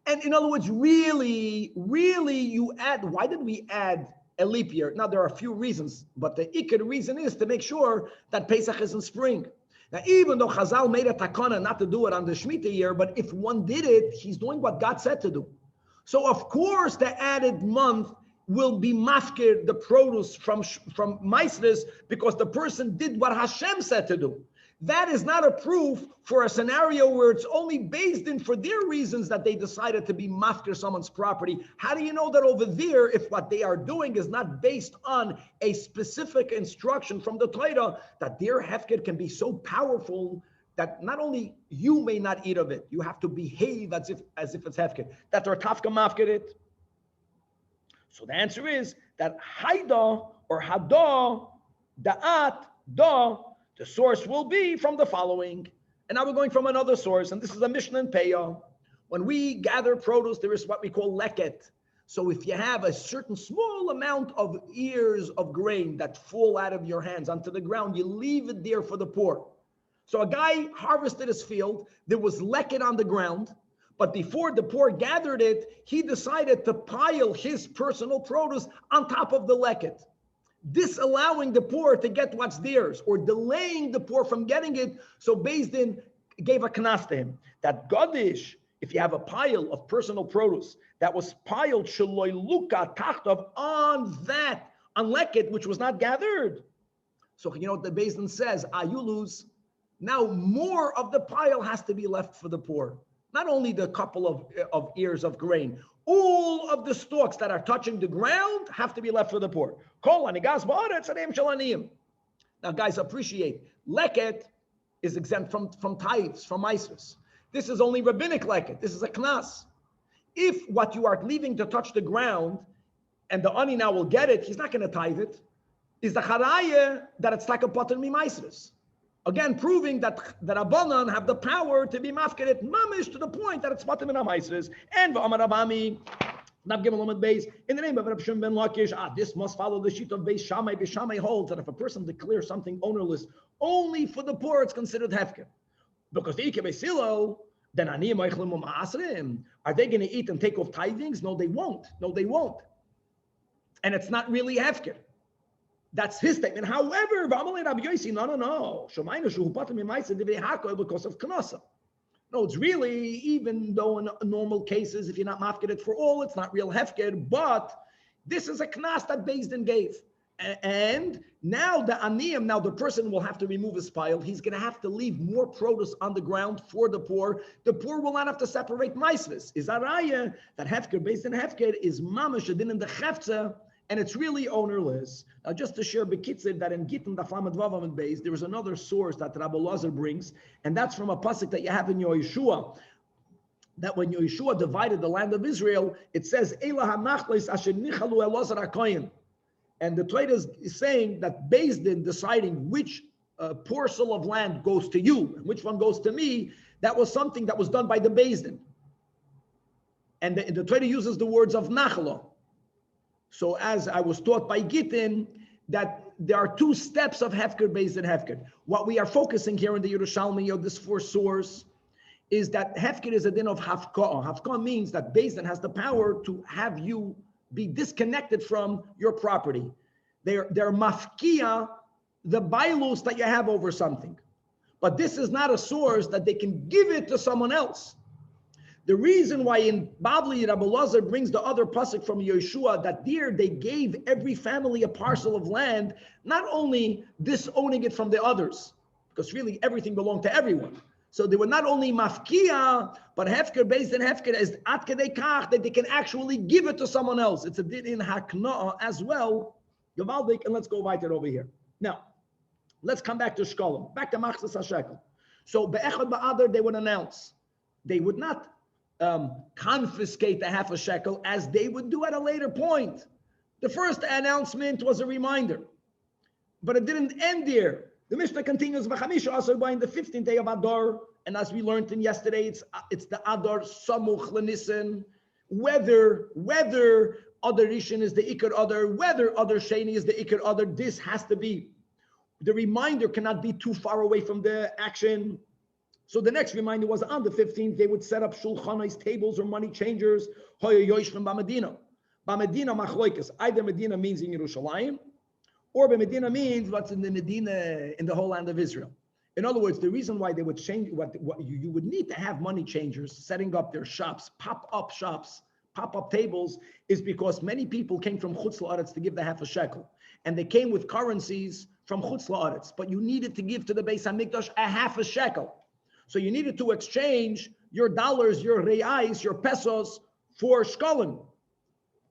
And in other words, really you add, why did we add a leap year? Now there are a few reasons, but the ikar reason is to make sure that Pesach is in spring. Now, even though Chazal made a takana not to do it on the Shemitah year, but if one did it, he's doing what God said to do. So of course, the added month will be mafkir, the produce from Maisris, because the person did what Hashem said to do. That is not a proof for a scenario where it's only based in for their reasons that they decided to be mafkir someone's property. How do you know that over there, if what they are doing is not based on a specific instruction from the Torah, that their hefker can be so powerful that not only you may not eat of it, you have to behave as if it's hefker. That they're tafka mafker it. So the answer is that haida or hada, da'at, da, the source will be from the following. And now we're going from another source, and this is a Mishnah in Peah. When we gather produce, there is what we call leket. So if you have a certain small amount of ears of grain that fall out of your hands onto the ground, you leave it there for the poor. So a guy harvested his field, there was leket on the ground, but before the poor gathered it, he decided to pile his personal produce on top of the leket, disallowing the poor to get what's theirs, or delaying the poor from getting it. So Beis Din gave a knas to him, that Gadish, if you have a pile of personal produce that was piled shaloi luka tachtav on leket, which was not gathered. So you know what the Beis Din says, you lose. Now more of the pile has to be left for the poor. Not only the couple of ears of grain, All of the stalks that are touching the ground have to be left for the poor. Now, guys, appreciate, leket is exempt from tithes, from maasros. This is only rabbinic leket. This is a knas. If what you are leaving to touch the ground, and the ani now will get it, he's not going to tithe it, is the charaya that it's like a potter mimaisris. Again, proving that the Rabbanan have the power to be mafkeret mamish to the point that it's potter mimaisris. And v'amar Rabami, in the name of Reb Shimon ben Lakish, this must follow the sheet of Beis Shammai. Beis Shammai holds that if a person declares something ownerless only for the poor, it's considered hefker. Because the Ike Beisilo, then Aniyim Eichlim Ma'asrim, are they going to eat and take off tithings? No, they won't. No, they won't. And it's not really hefker. That's his statement. However, no. Because of Knasa. No, it's really, even though in normal cases, if you're not mafked for all, it's not real hefker, but this is a knas that Beis Din gave. And now the aniyim, now the person will have to remove his pile. He's going to have to leave more produce on the ground for the poor. The poor will not have to separate maasros. Is that raya that hefker, Beis Din hefker, is mamash adin in the chefza, and it's really ownerless. Now, just to share bekitzir that in Gittin Daf Lamed Vav Amud Beis, there is another source that Rabbi Lazar brings, and that's from a pasuk that you have in Yeshua. That when Yeshua divided the land of Israel, it says Elah hamachlis asher nichalu elazar hakohen, and the Torah is saying that Beis Din deciding which parcel of land goes to you and which one goes to me. That was something that was done by the Beis Din, and the Torah uses the words of nachalo. So as I was taught by Gittin, that there are two steps of hefker, Beis Din hefker. What we are focusing here in the Yerushalmi of this fourth source is that hefker is a din of hafka'ah. Hafka'ah means that Beis Din has the power to have you be disconnected from your property. They're mafkia, the bylaws that you have over something. But this is not a source that they can give it to someone else. The reason why in Bavli, Rabbi Lazar brings the other pasuk from Yeshua, that there they gave every family a parcel of land, not only disowning it from the others, because really everything belonged to everyone. So they were not only mafkia, but hefker, Beis Din hefker, as at kedei kach, that they can actually give it to someone else. It's a din in hakna'ah as well. Gavaldik, and let's go right over here. Now, let's come back to Shekalim, back to Machzas HaShekel. So be'echad ba'adar, they would announce. They would not confiscate the half a shekel as they would do at a later point. The first announcement was a reminder, but it didn't end there. The Mishnah continues, in the 15th day of Adar, and as we learned in yesterday, it's the Adar Samuch L'Nisan, whether other Rishon is the Ikar Adar, whether other Sheni is the Ikar Adar, this has to be, the reminder cannot be too far away from the action. So the next reminder was on the 15th, they would set up shulchanos, tables or money changers, hoya yoishlim b'Medina. B'Medina machloikas, either Medina means in Yerushalayim, or Medina means what's in the Medina, in the whole land of Israel. In other words, the reason why they would change, what you would need to have money changers setting up their shops, pop-up shops, pop-up tables, is because many people came from Chutz La'aretz to give the half a shekel. And they came with currencies from Chutz La'aretz, but you needed to give to the Beis HaMikdash a half a shekel. So you needed to exchange your dollars, your reais, your pesos for shekalim.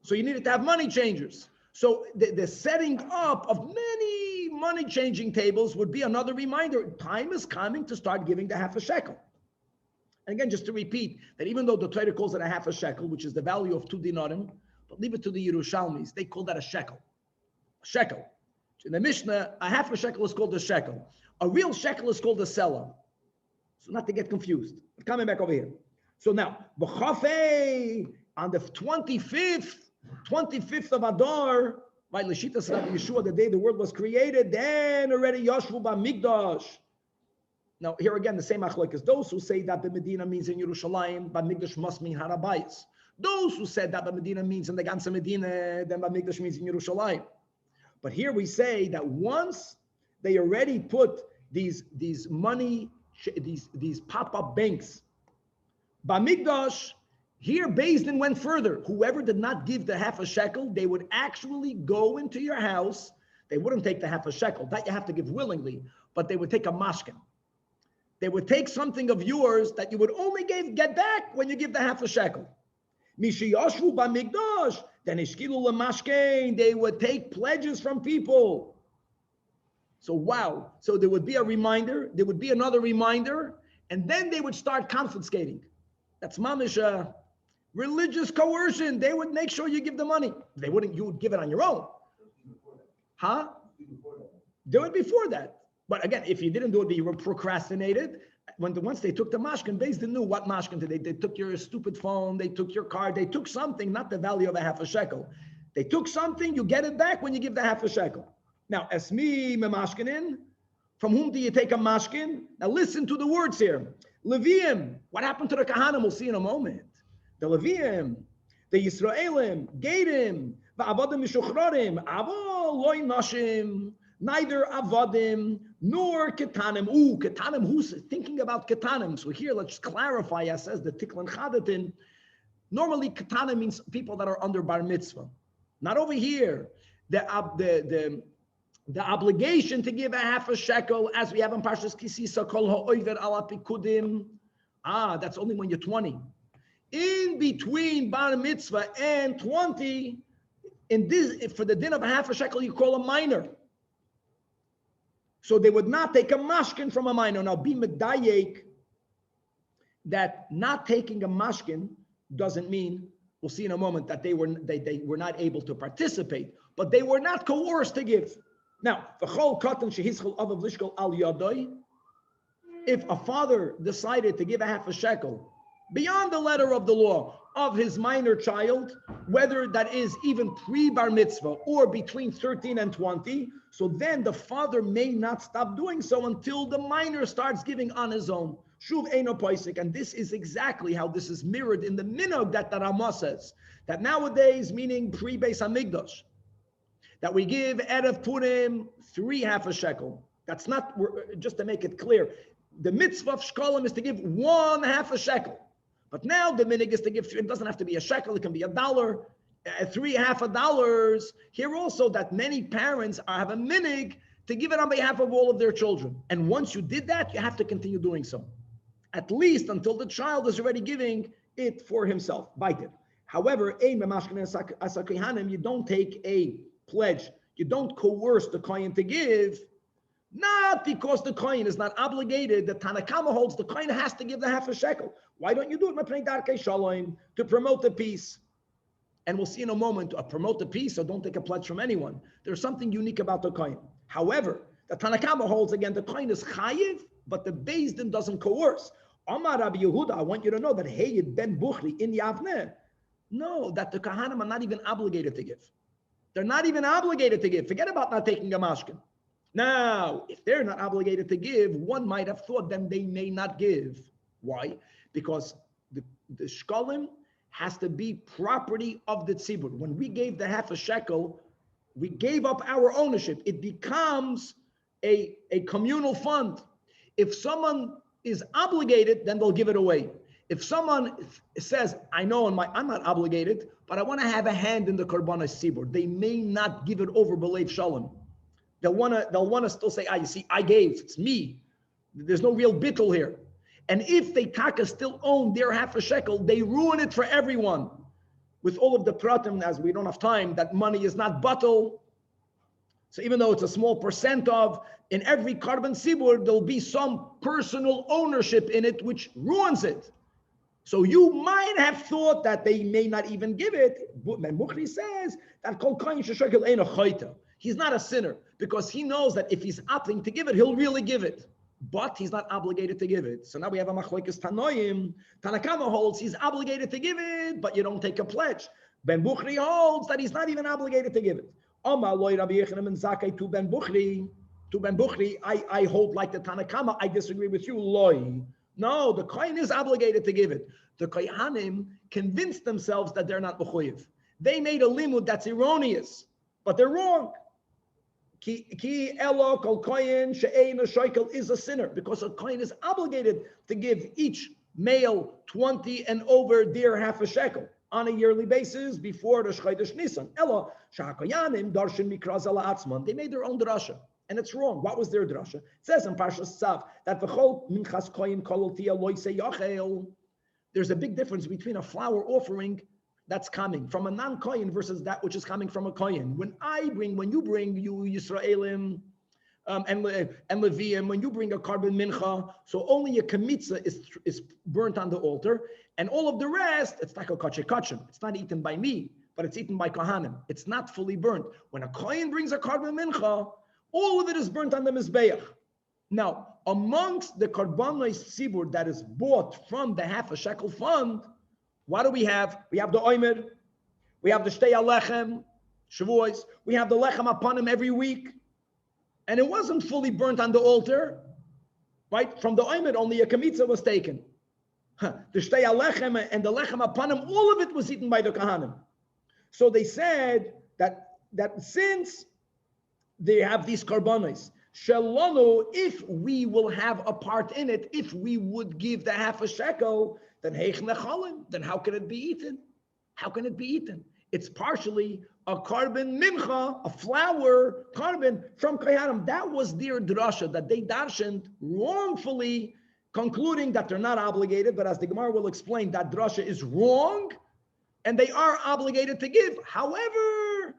So you needed to have money changers. So the setting up of many money changing tables would be another reminder. Time is coming to start giving the half a shekel. And again, just to repeat, that even though the Torah calls it a half a shekel, which is the value of 2 dinarim, but leave it to the Yerushalmis, they call that a shekel. A shekel. In the Mishnah, a half a shekel is called a shekel. A real shekel is called a selah. So not to get confused. Coming back over here. So now, b'chafei, on the 25th of Adar, by Leshitas Rabbi Yeshua, the day the world was created, then already Yashvu b'Mikdash. Now, here again, the same achlokas. Those who say that the Medina means in Yerushalayim, b'Mikdash must mean Harabayis. Those who said that the Medina means in the Ganze Medina, then b'Mikdash means in Yerushalayim. But here we say that once they already put these money, these pop-up banks, b'Mikdash, here Beis Din went further. Whoever did not give the half a shekel, they would actually go into your house. They wouldn't take the half a shekel. That you have to give willingly, but they would take a mashkin. They would take something of yours that you would only get back when you give the half a shekel. Mishiyashvu b'migdash, then ishkilu lemashkein, they would take pledges from people. So wow, so there would be a reminder, there would be another reminder, and then they would start confiscating. That's mamish religious coercion. They would make sure you give the money. They wouldn't, you would give it on your own. Huh? Do it before that. But again, if you didn't do it, you were procrastinated. Once they took the mashkin, they didn't know what mashkin did. They took your stupid phone, they took your card, they took something, not the value of a half a shekel. They took something, you get it back when you give the half a shekel. Now, esmi memashkinin, from whom do you take a mashkin? Now listen to the words here. Leviim, what happened to the Kahanim? We'll see in a moment. The Leviim, the Yisraelim, Gadim, va'avadim mishuchrarim, avol loy nashim, neither avadim nor ketanim. Ooh, ketanim, who's thinking about ketanim? So here, let's clarify, as says the Tiklan Chadatin. Normally, ketanim means people that are under bar mitzvah. Not over here. The obligation to give a half a shekel, as we have in Parshas Kisisa, kol ha'oiver ala pikudim. That's only when you're 20. In between bar mitzvah and 20, in this, for the din of a half a shekel, you call a minor. So they would not take a mashkin from a minor. Now, be medayek that not taking a mashkin doesn't mean, we'll see in a moment, that they were not able to participate, but they were not coerced to give. Now, if a father decided to give a half a shekel beyond the letter of the law of his minor child, whether that is even pre-bar mitzvah or between 13 and 20, so then the father may not stop doing so until the minor starts giving on his own. Shuv eino poisik, and this is exactly how this is mirrored in the minog that the Ramah says, that nowadays, meaning pre-Beis Hamikdash, that we give Erev Purim 3 half a shekel. That's not, just to make it clear, the mitzvah of Shekalim is to give 1 half a shekel. But now the minig is to give, it doesn't have to be a shekel, it can be $1, 3 half a dollars. Here also that many parents have a minig to give it on behalf of all of their children. And once you did that, you have to continue doing so. At least until the child is already giving it for himself. However, you don't take a pledge. You don't coerce the kohen to give, not because the kohen is not obligated. The Tanach holds the kohen has to give the half a shekel. Why don't you do it to promote the peace? And we'll see in a moment, to promote the peace, so don't take a pledge from anyone. There's something unique about the kohen. However, the Tanach holds, again, the kohen is chayiv, but the Beis Din doesn't coerce. Amar Rabbi Yehuda, I want you to know that Heyed ben Buchri in Yavneh, no, that the Kahanim are not even obligated to give. They're not even obligated to give. Forget about not taking a mashkin. Now, if they're not obligated to give, one might have thought then they may not give. Why? Because the shekalim has to be property of the tzibur. When we gave the half a shekel, we gave up our ownership. It becomes a communal fund. If someone is obligated, then they'll give it away. If someone says, I know I'm not obligated, but I want to have a hand in the korbanos tzibur, they may not give it over b'leiv shalom. They'll want to still say, you see, I gave, it's me. There's no real bittul here. And if they still own their half a shekel, they ruin it for everyone. With all of the pratim, as we don't have time, that money is not batel. So even though it's a small percent of, in every korban tzibur, there'll be some personal ownership in it, which ruins it. So you might have thought that they may not even give it. But Bukhari says that kol kohen sheshekel ein a chayta. He's not a sinner because he knows that if he's opting to give it, he'll really give it. But he's not obligated to give it. So now we have a machlokes tanoim. Tanach holds he's obligated to give it, but you don't take a pledge. Ben Bukhari holds that he's not even obligated to give it. Amar loy Rabbi Yechanan ben Zakkai to Ben Bukhari. To Ben Bukhari, I hold like the Tanach. I disagree with you, loy. No, the kohen is obligated to give it. The kohanim convinced themselves that they're not mechuyev. They made a limud that's erroneous, but they're wrong. Ki elo kol kohen she'ein a shekel is a sinner because a kohen is obligated to give each male 20 and over their half a shekel on a yearly basis before the Chodesh Nisan. Elo sha'koyanim darshan mikraz ala atzman. They made their own drasha. And it's wrong. What was their drasha? It says in Parshas Tzav that v'chol minchas koyin kolol tia loy seyachel. There's a big difference between a flour offering that's coming from a non-kohen versus that which is coming from a kohen. When you bring, you Yisraelim and Leviim, when you bring a carbon mincha, so only a kmitza is burnt on the altar, and all of the rest, it's like a kachim. It's not eaten by me, but it's eaten by kohanim. It's not fully burnt. When a kohen brings a carbon mincha, all of it is burnt on the mizbeach. Now, amongst the karbanos tzibur that is bought from the half a shekel fund, what do we have? We have the oimer, we have the shtei alechem, shavuos, we have the lechem upon him every week, and it wasn't fully burnt on the altar, right? From the oimer, only a kamitza was taken. The shtei alechem and the lechem upon him, all of it was eaten by the kahanim. So they said that since they have these karbanos, Shalonu, if we will have a part in it, if we would give the half a shekel, then how can it be eaten? How can it be eaten? It's partially a carbon mincha, a flour carbon from Kohanim. That was their drasha, that they darshaned wrongfully, concluding that they're not obligated, but as the Gemara will explain, that drasha is wrong, and they are obligated to give. However,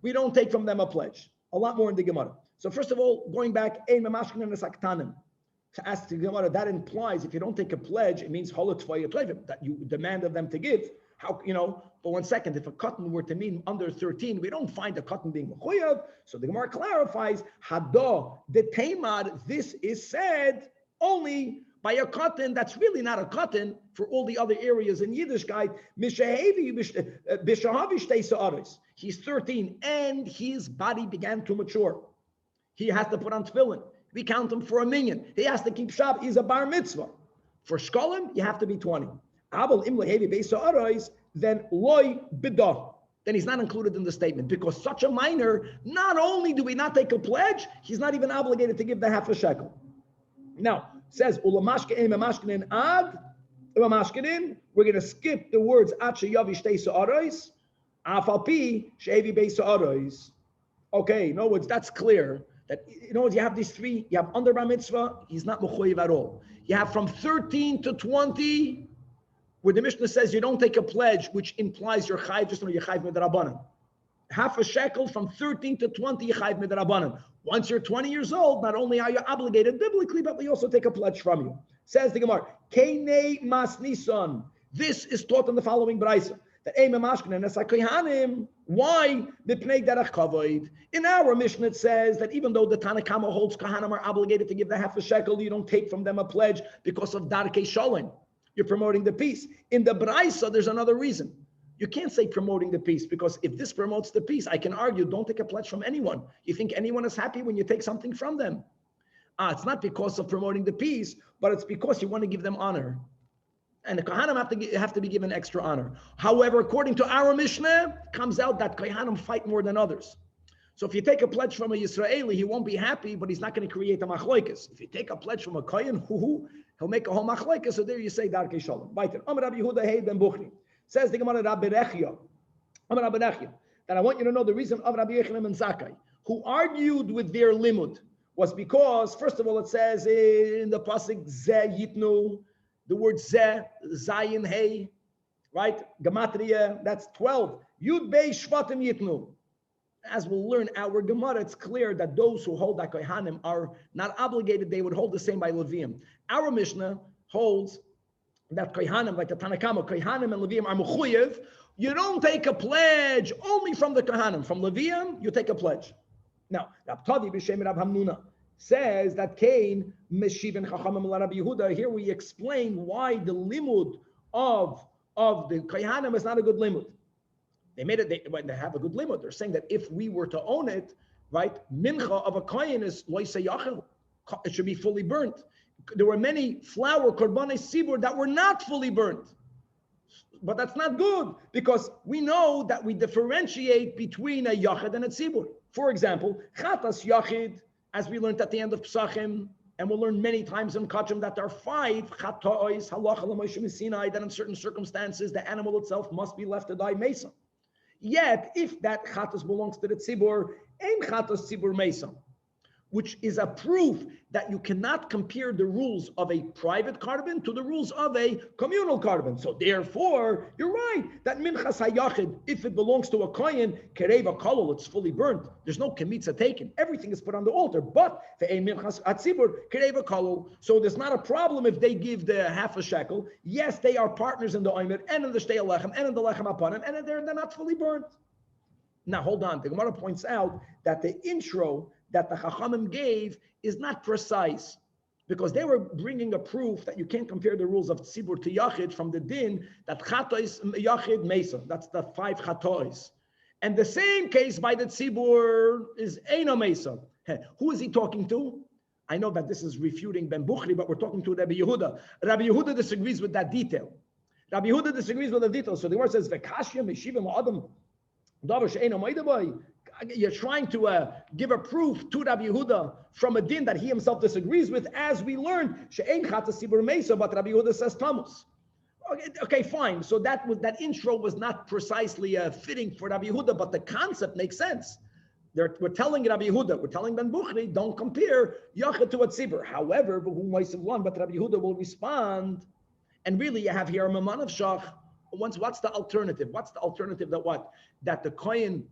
we don't take from them a pledge. A lot more in the Gemara. So first of all, going back, to ask the Gemara, that implies if you don't take a pledge, it means that you demand of them to give. How, but 1 second, if a cotton were to mean under 13, we don't find a cotton being mechuyev. So the Gemara clarifies, Hado, the Tamar, this is said only by a cotton that's really not a cotton for all the other areas in Yiddishkeit. He's 13 and his body began to mature. He has to put on tefillin. We count him for a minyan. He has to keep Shabbat. He's a bar mitzvah. For Shekalim, you have to be 20. Then loy bidah. Then he's not included in the statement because such a minor, not only do we not take a pledge, he's not even obligated to give the half a shekel. Now, it says, we're going to skip the words okay, in other words, that's clear. That, in other words, you have these three. You have under bar mitzvah, he's not mechuyev at all. You have from 13 to 20, where the Mishnah says you don't take a pledge, which implies you're chayiv, just you're chayiv midrabanan. Half a shekel from 13 to 20, you're chayiv midrabanan. Once you're 20 years old, not only are you obligated biblically, but we also take a pledge from you. Says the Gemara, Keinei mas nisan. This is taught in the following brayso. That why? In our Mishnah it says that even though the Tanach holds Kohanim are obligated to give the half a shekel, you don't take from them a pledge because of Darkei Shalom. You're promoting the peace. In the Braisa, there's another reason. You can't say promoting the peace because if this promotes the peace, I can argue, don't take a pledge from anyone. You think anyone is happy when you take something from them? It's not because of promoting the peace, but it's because you want to give them honor. And the Kohanim have to be given extra honor. However, according to our Mishnah, it comes out that Kohanim fight more than others. So if you take a pledge from a Yisraeli, he won't be happy, but he's not going to create a machloikas. If you take a pledge from a Kohen, he'll make a whole machloikas. So there you say Darkei Shalom. Weiter. Amar Rabbi Yehuda Hey ben Buchri. Says the Gemara Rabbi Rechia. Amar Rabbi Rechia. That I want you to know the reason of Rabbi Yechanan and Zakkai, who argued with their limud, was because, first of all, it says in the pasuk Zeh Yitnu, the word Zeh, Zayin Hey, right? Gematria, that's 12. Yud Bei Shvatim Yitnu. As we'll learn our Gemara, it's clear that those who hold that Kohanim are not obligated. They would hold the same by Leviim. Our Mishnah holds that Kohanim, like the Tanakama, Kohanim and Leviim are mechuyev. You don't take a pledge only from the Kohanim. From Leviim, you take a pledge. Now, Rab Tadi b'Shem Rab Hamnuna says that Cain Meshiv and Chachamim la Rabbi Yehuda. Here we explain why the limud of the Kohanim is not a good limud. They made it. When they have a good limud, they're saying that if we were to own it, right, mincha of a kohen is loisei yachel. It should be fully burnt. There were many flour korbanei sibur that were not fully burnt, but that's not good because we know that we differentiate between a yachid and a sibur. For example, chatas yachid, as we learned at the end of Pesachim, and we'll learn many times in Kachim that there are 5 chatois halacha l'Moshe Sinai that in certain circumstances the animal itself must be left to die mesa. Yet, if that chatas belongs to the tzibur, ein chatas tzibur mesa. which is a proof that you cannot compare the rules of a private carbon to the rules of a communal carbon. So therefore, you're right, that minchas hayachid, if it belongs to a kohen, kereva kolol, it's fully burnt. There's no kemitza taken. Everything is put on the altar. But for a minchas atzibur, kereva kolol, so there's not a problem if they give the half a shekel. Yes, they are partners in the omer, and in the shtei lechem, and in the lechem apanim, and they're not fully burnt. Now, hold on. The Gemara points out that the intro that the Chachamim gave is not precise, because they were bringing a proof that you can't compare the rules of Tzibur to Yachid from the din that Chatois Yachid Mesa. That's the 5 Chatois. And the same case by the Tzibur is Eino Mesa. Who is he talking to? I know that this is refuting Ben Bukhri, but we're talking to Rabbi Yehuda. Rabbi Yehuda disagrees with that detail. Rabbi Yehuda disagrees with the detail. So the word says, Vekashya Meshivim Adam Davash Eino Maidabai. You're trying to give a proof to Rabbi Yehuda from a din that he himself disagrees with, as we learned, she'ein chatas sibur meisa, but Rabbi Yehuda says tamus. Okay, fine. So that intro was not precisely fitting for Rabbi Yehuda, but the concept makes sense. We're telling Rabbi Yehuda, we're telling Ben Bukhri, don't compare yachid to a tzibur. However, but Rabbi Yehuda will respond, and really you have here a maman of shach. What's the alternative? What's the alternative that the kohen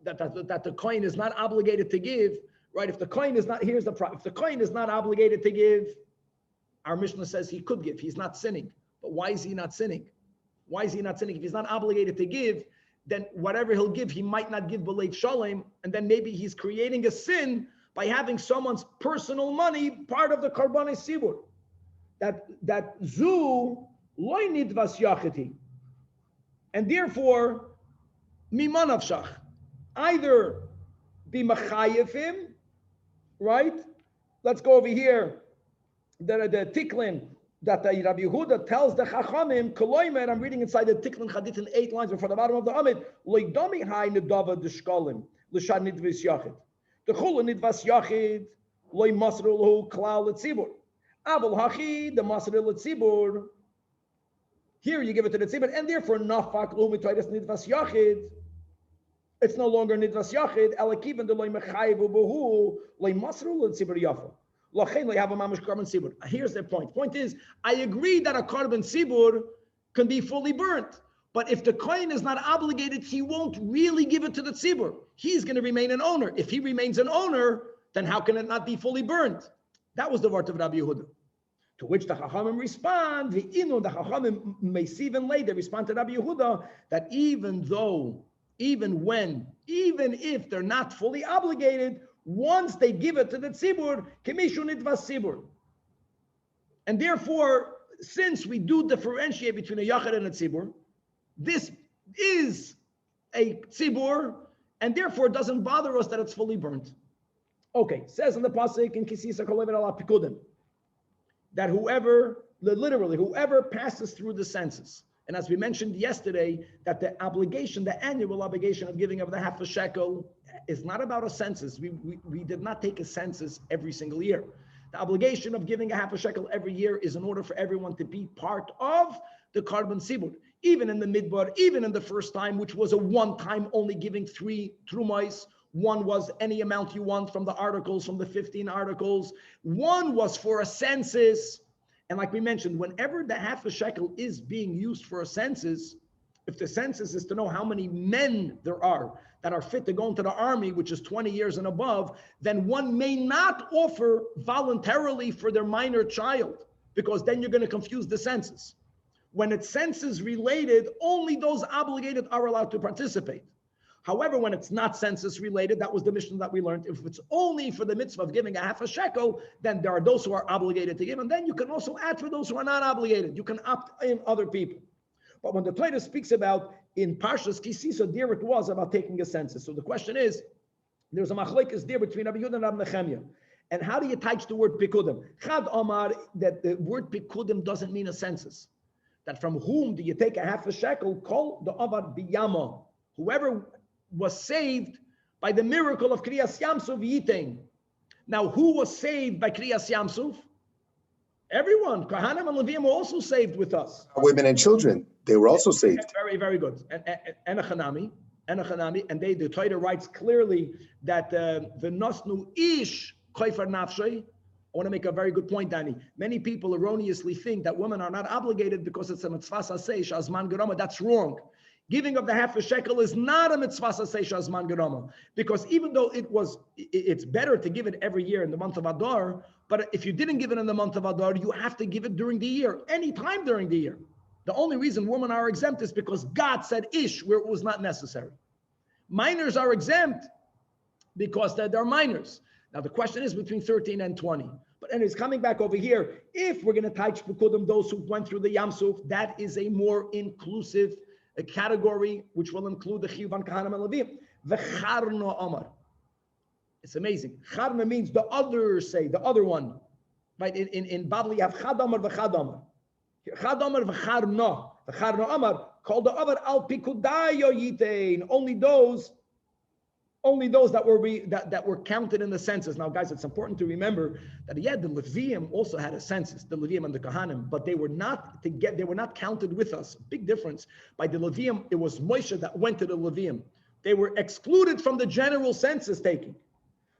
that the kohen is not obligated to give, right? If the kohen is not, if the kohen is not obligated to give, our Mishnah says he could give. He's not sinning. But why is he not sinning? Why is he not sinning? If he's not obligated to give, then whatever he'll give, he might not give b'leit shalom, and then maybe he's creating a sin by having someone's personal money part of the karbanei sibur. That zu loy nidvas yachiti, and therefore miman avshach. Either be machayefim, right? Let's go over here. The tiklin that the Rabbi Yehuda tells the Chachamim, Koloimer, I'm reading inside the tiklin chadit in 8 lines before the bottom of the Amid, Loidomi hai nedava deshkalim, l'shad nidvis yachid. The chulu nidvas yachid, loy masru lahu klal letzibur. Abul hachi, the masru letzibur. Here you give it to the tzibur, and therefore nafak lahu mitaydas nidvas yachid. It's no longer nidvas yachid. Elakivan de loy mechayevu bohu loy masru letzibur yafa. Lachein loy have a mamash carbon sibur. Here's the point. Point is, I agree that a carbon sibur can be fully burnt, but if the kohen is not obligated, he won't really give it to the tzibur. He's going to remain an owner. If he remains an owner, then how can it not be fully burnt? That was the word of Rabbi Yehuda. To which the Chachamim respond, the Chachamim meisiven lay, they respond to Rabbi Yehuda that even if they're not fully obligated, once they give it to the tzibur, kemishu nidvas tzibur. And therefore, since we do differentiate between a yachid and a tzibur, this is a tzibur, and therefore it doesn't bother us that it's fully burnt. Okay, says in the pasuk in Kisisa Kolever ala Pikudim that whoever passes through the census, and as we mentioned yesterday, that the obligation, the annual obligation of giving of the half a shekel is not about a census. We did not take a census every single year. The obligation of giving a half a shekel every year is in order for everyone to be part of the carbon sibur. Even in the midbar, even in the first time, which was a one-time only giving 3 trumais. One was any amount you want from the articles, from the 15 articles. One was for a census. And like we mentioned, whenever the half a shekel is being used for a census, if the census is to know how many men there are that are fit to go into the army, which is 20 years and above, then one may not offer voluntarily for their minor child, because then you're going to confuse the census. When it's census related, only those obligated are allowed to participate. However, when it's not census related, that was the Mishnah that we learned. If it's only for the mitzvah of giving a half a shekel, then there are those who are obligated to give. And then you can also add for those who are not obligated. You can opt in other people. But when the Torah speaks about in Parshas Kisisa, there it was about taking a census. So the question is, there's a machlekes there between Rabbi Yehuda and Rabbi Nechemia. And how do you attach the word pikudim? Chad Omar, that the word pikudim doesn't mean a census. That from whom do you take a half a shekel? Kol the Avad biyama. Whoever was saved by the miracle of Kriyas Yamsuf Yitain. Now, who was saved by Kriyas Yamsuf? Everyone. Kohanim and Levim were also saved with us. Women and children, they were also saved. Very, very good. And a Chanami. And the Torah writes clearly that the nosnu ish koifer nafshay. I want to make a very good point, Danny. Many people erroneously think that women are not obligated because it's a mitzvah saseh shazman gerama. That's wrong. Giving of the half a shekel is not a mitzvah saseh shazman gerama, because even though it's better to give it every year in the month of Adar, but if you didn't give it in the month of Adar, you have to give it during the year, any time during the year. The only reason women are exempt is because God said ish where it was not necessary. Minors are exempt because they're minors. Now the question is between 13 and 20. But anyways, coming back over here, if we're going to touch Pekudim, those who went through the Yam Suf, that is a more inclusive category, which will include the Chiyuv and Kahanim and Levim. V'charno Amar. It's amazing. Charna means the other the other one. Right? In Babel, you have Chad Amar v'Chad Amar. Chad Amar v'charno. V'charno Amar. Called the Amar al Pikudayo Yitein. Only those that were counted in the census. Now, guys, it's important to remember that the Levium also had a census, the Levium and the Kohanim, but they were not counted with us. Big difference. By the Levium, it was Moshe that went to the Levium. They were excluded from the general census taking.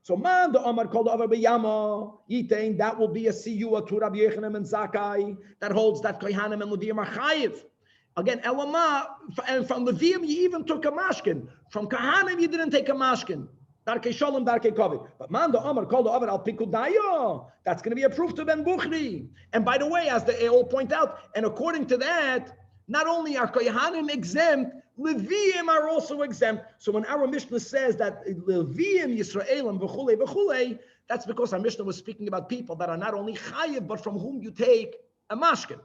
So, man, the Amar called Avar B'Yama Yitain, that will be a siyua to Rabbi Yechanan and Zakai that holds that Kohanim and Levium are chayiv. Again, Elama, and from Levium, you even took a mashkin. From Kahanim, you didn't take a mashkin. Darkei Shalom, Darkei Kovid. But man, the Amar called the Avar al Pikudayo. That's going to be a proof to Ben Bukhri. And by the way, as they all point out, and according to that, not only are Kohanim exempt, Levium are also exempt. So when our Mishnah says that Levium, Yisraelim, v'chulei, v'chulei, that's because our Mishnah was speaking about people that are not only chayiv, but from whom you take a mashkin.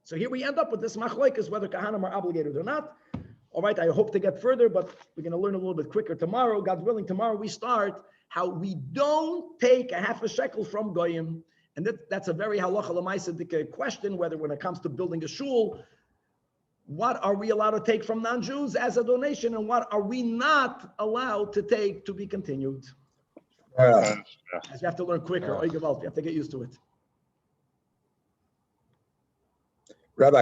So here we end up with this machlokes, whether Kahanim are obligated or not. All right, I hope to get further, but we're going to learn a little bit quicker tomorrow. God willing, tomorrow we start how we don't take a half a shekel from goyim. And that's a very halacha l'maaseh question, whether when it comes to building a shul, what are we allowed to take from non-Jews as a donation, and what are we not allowed to take to be continued? As you have to learn quicker. You have to get used to it.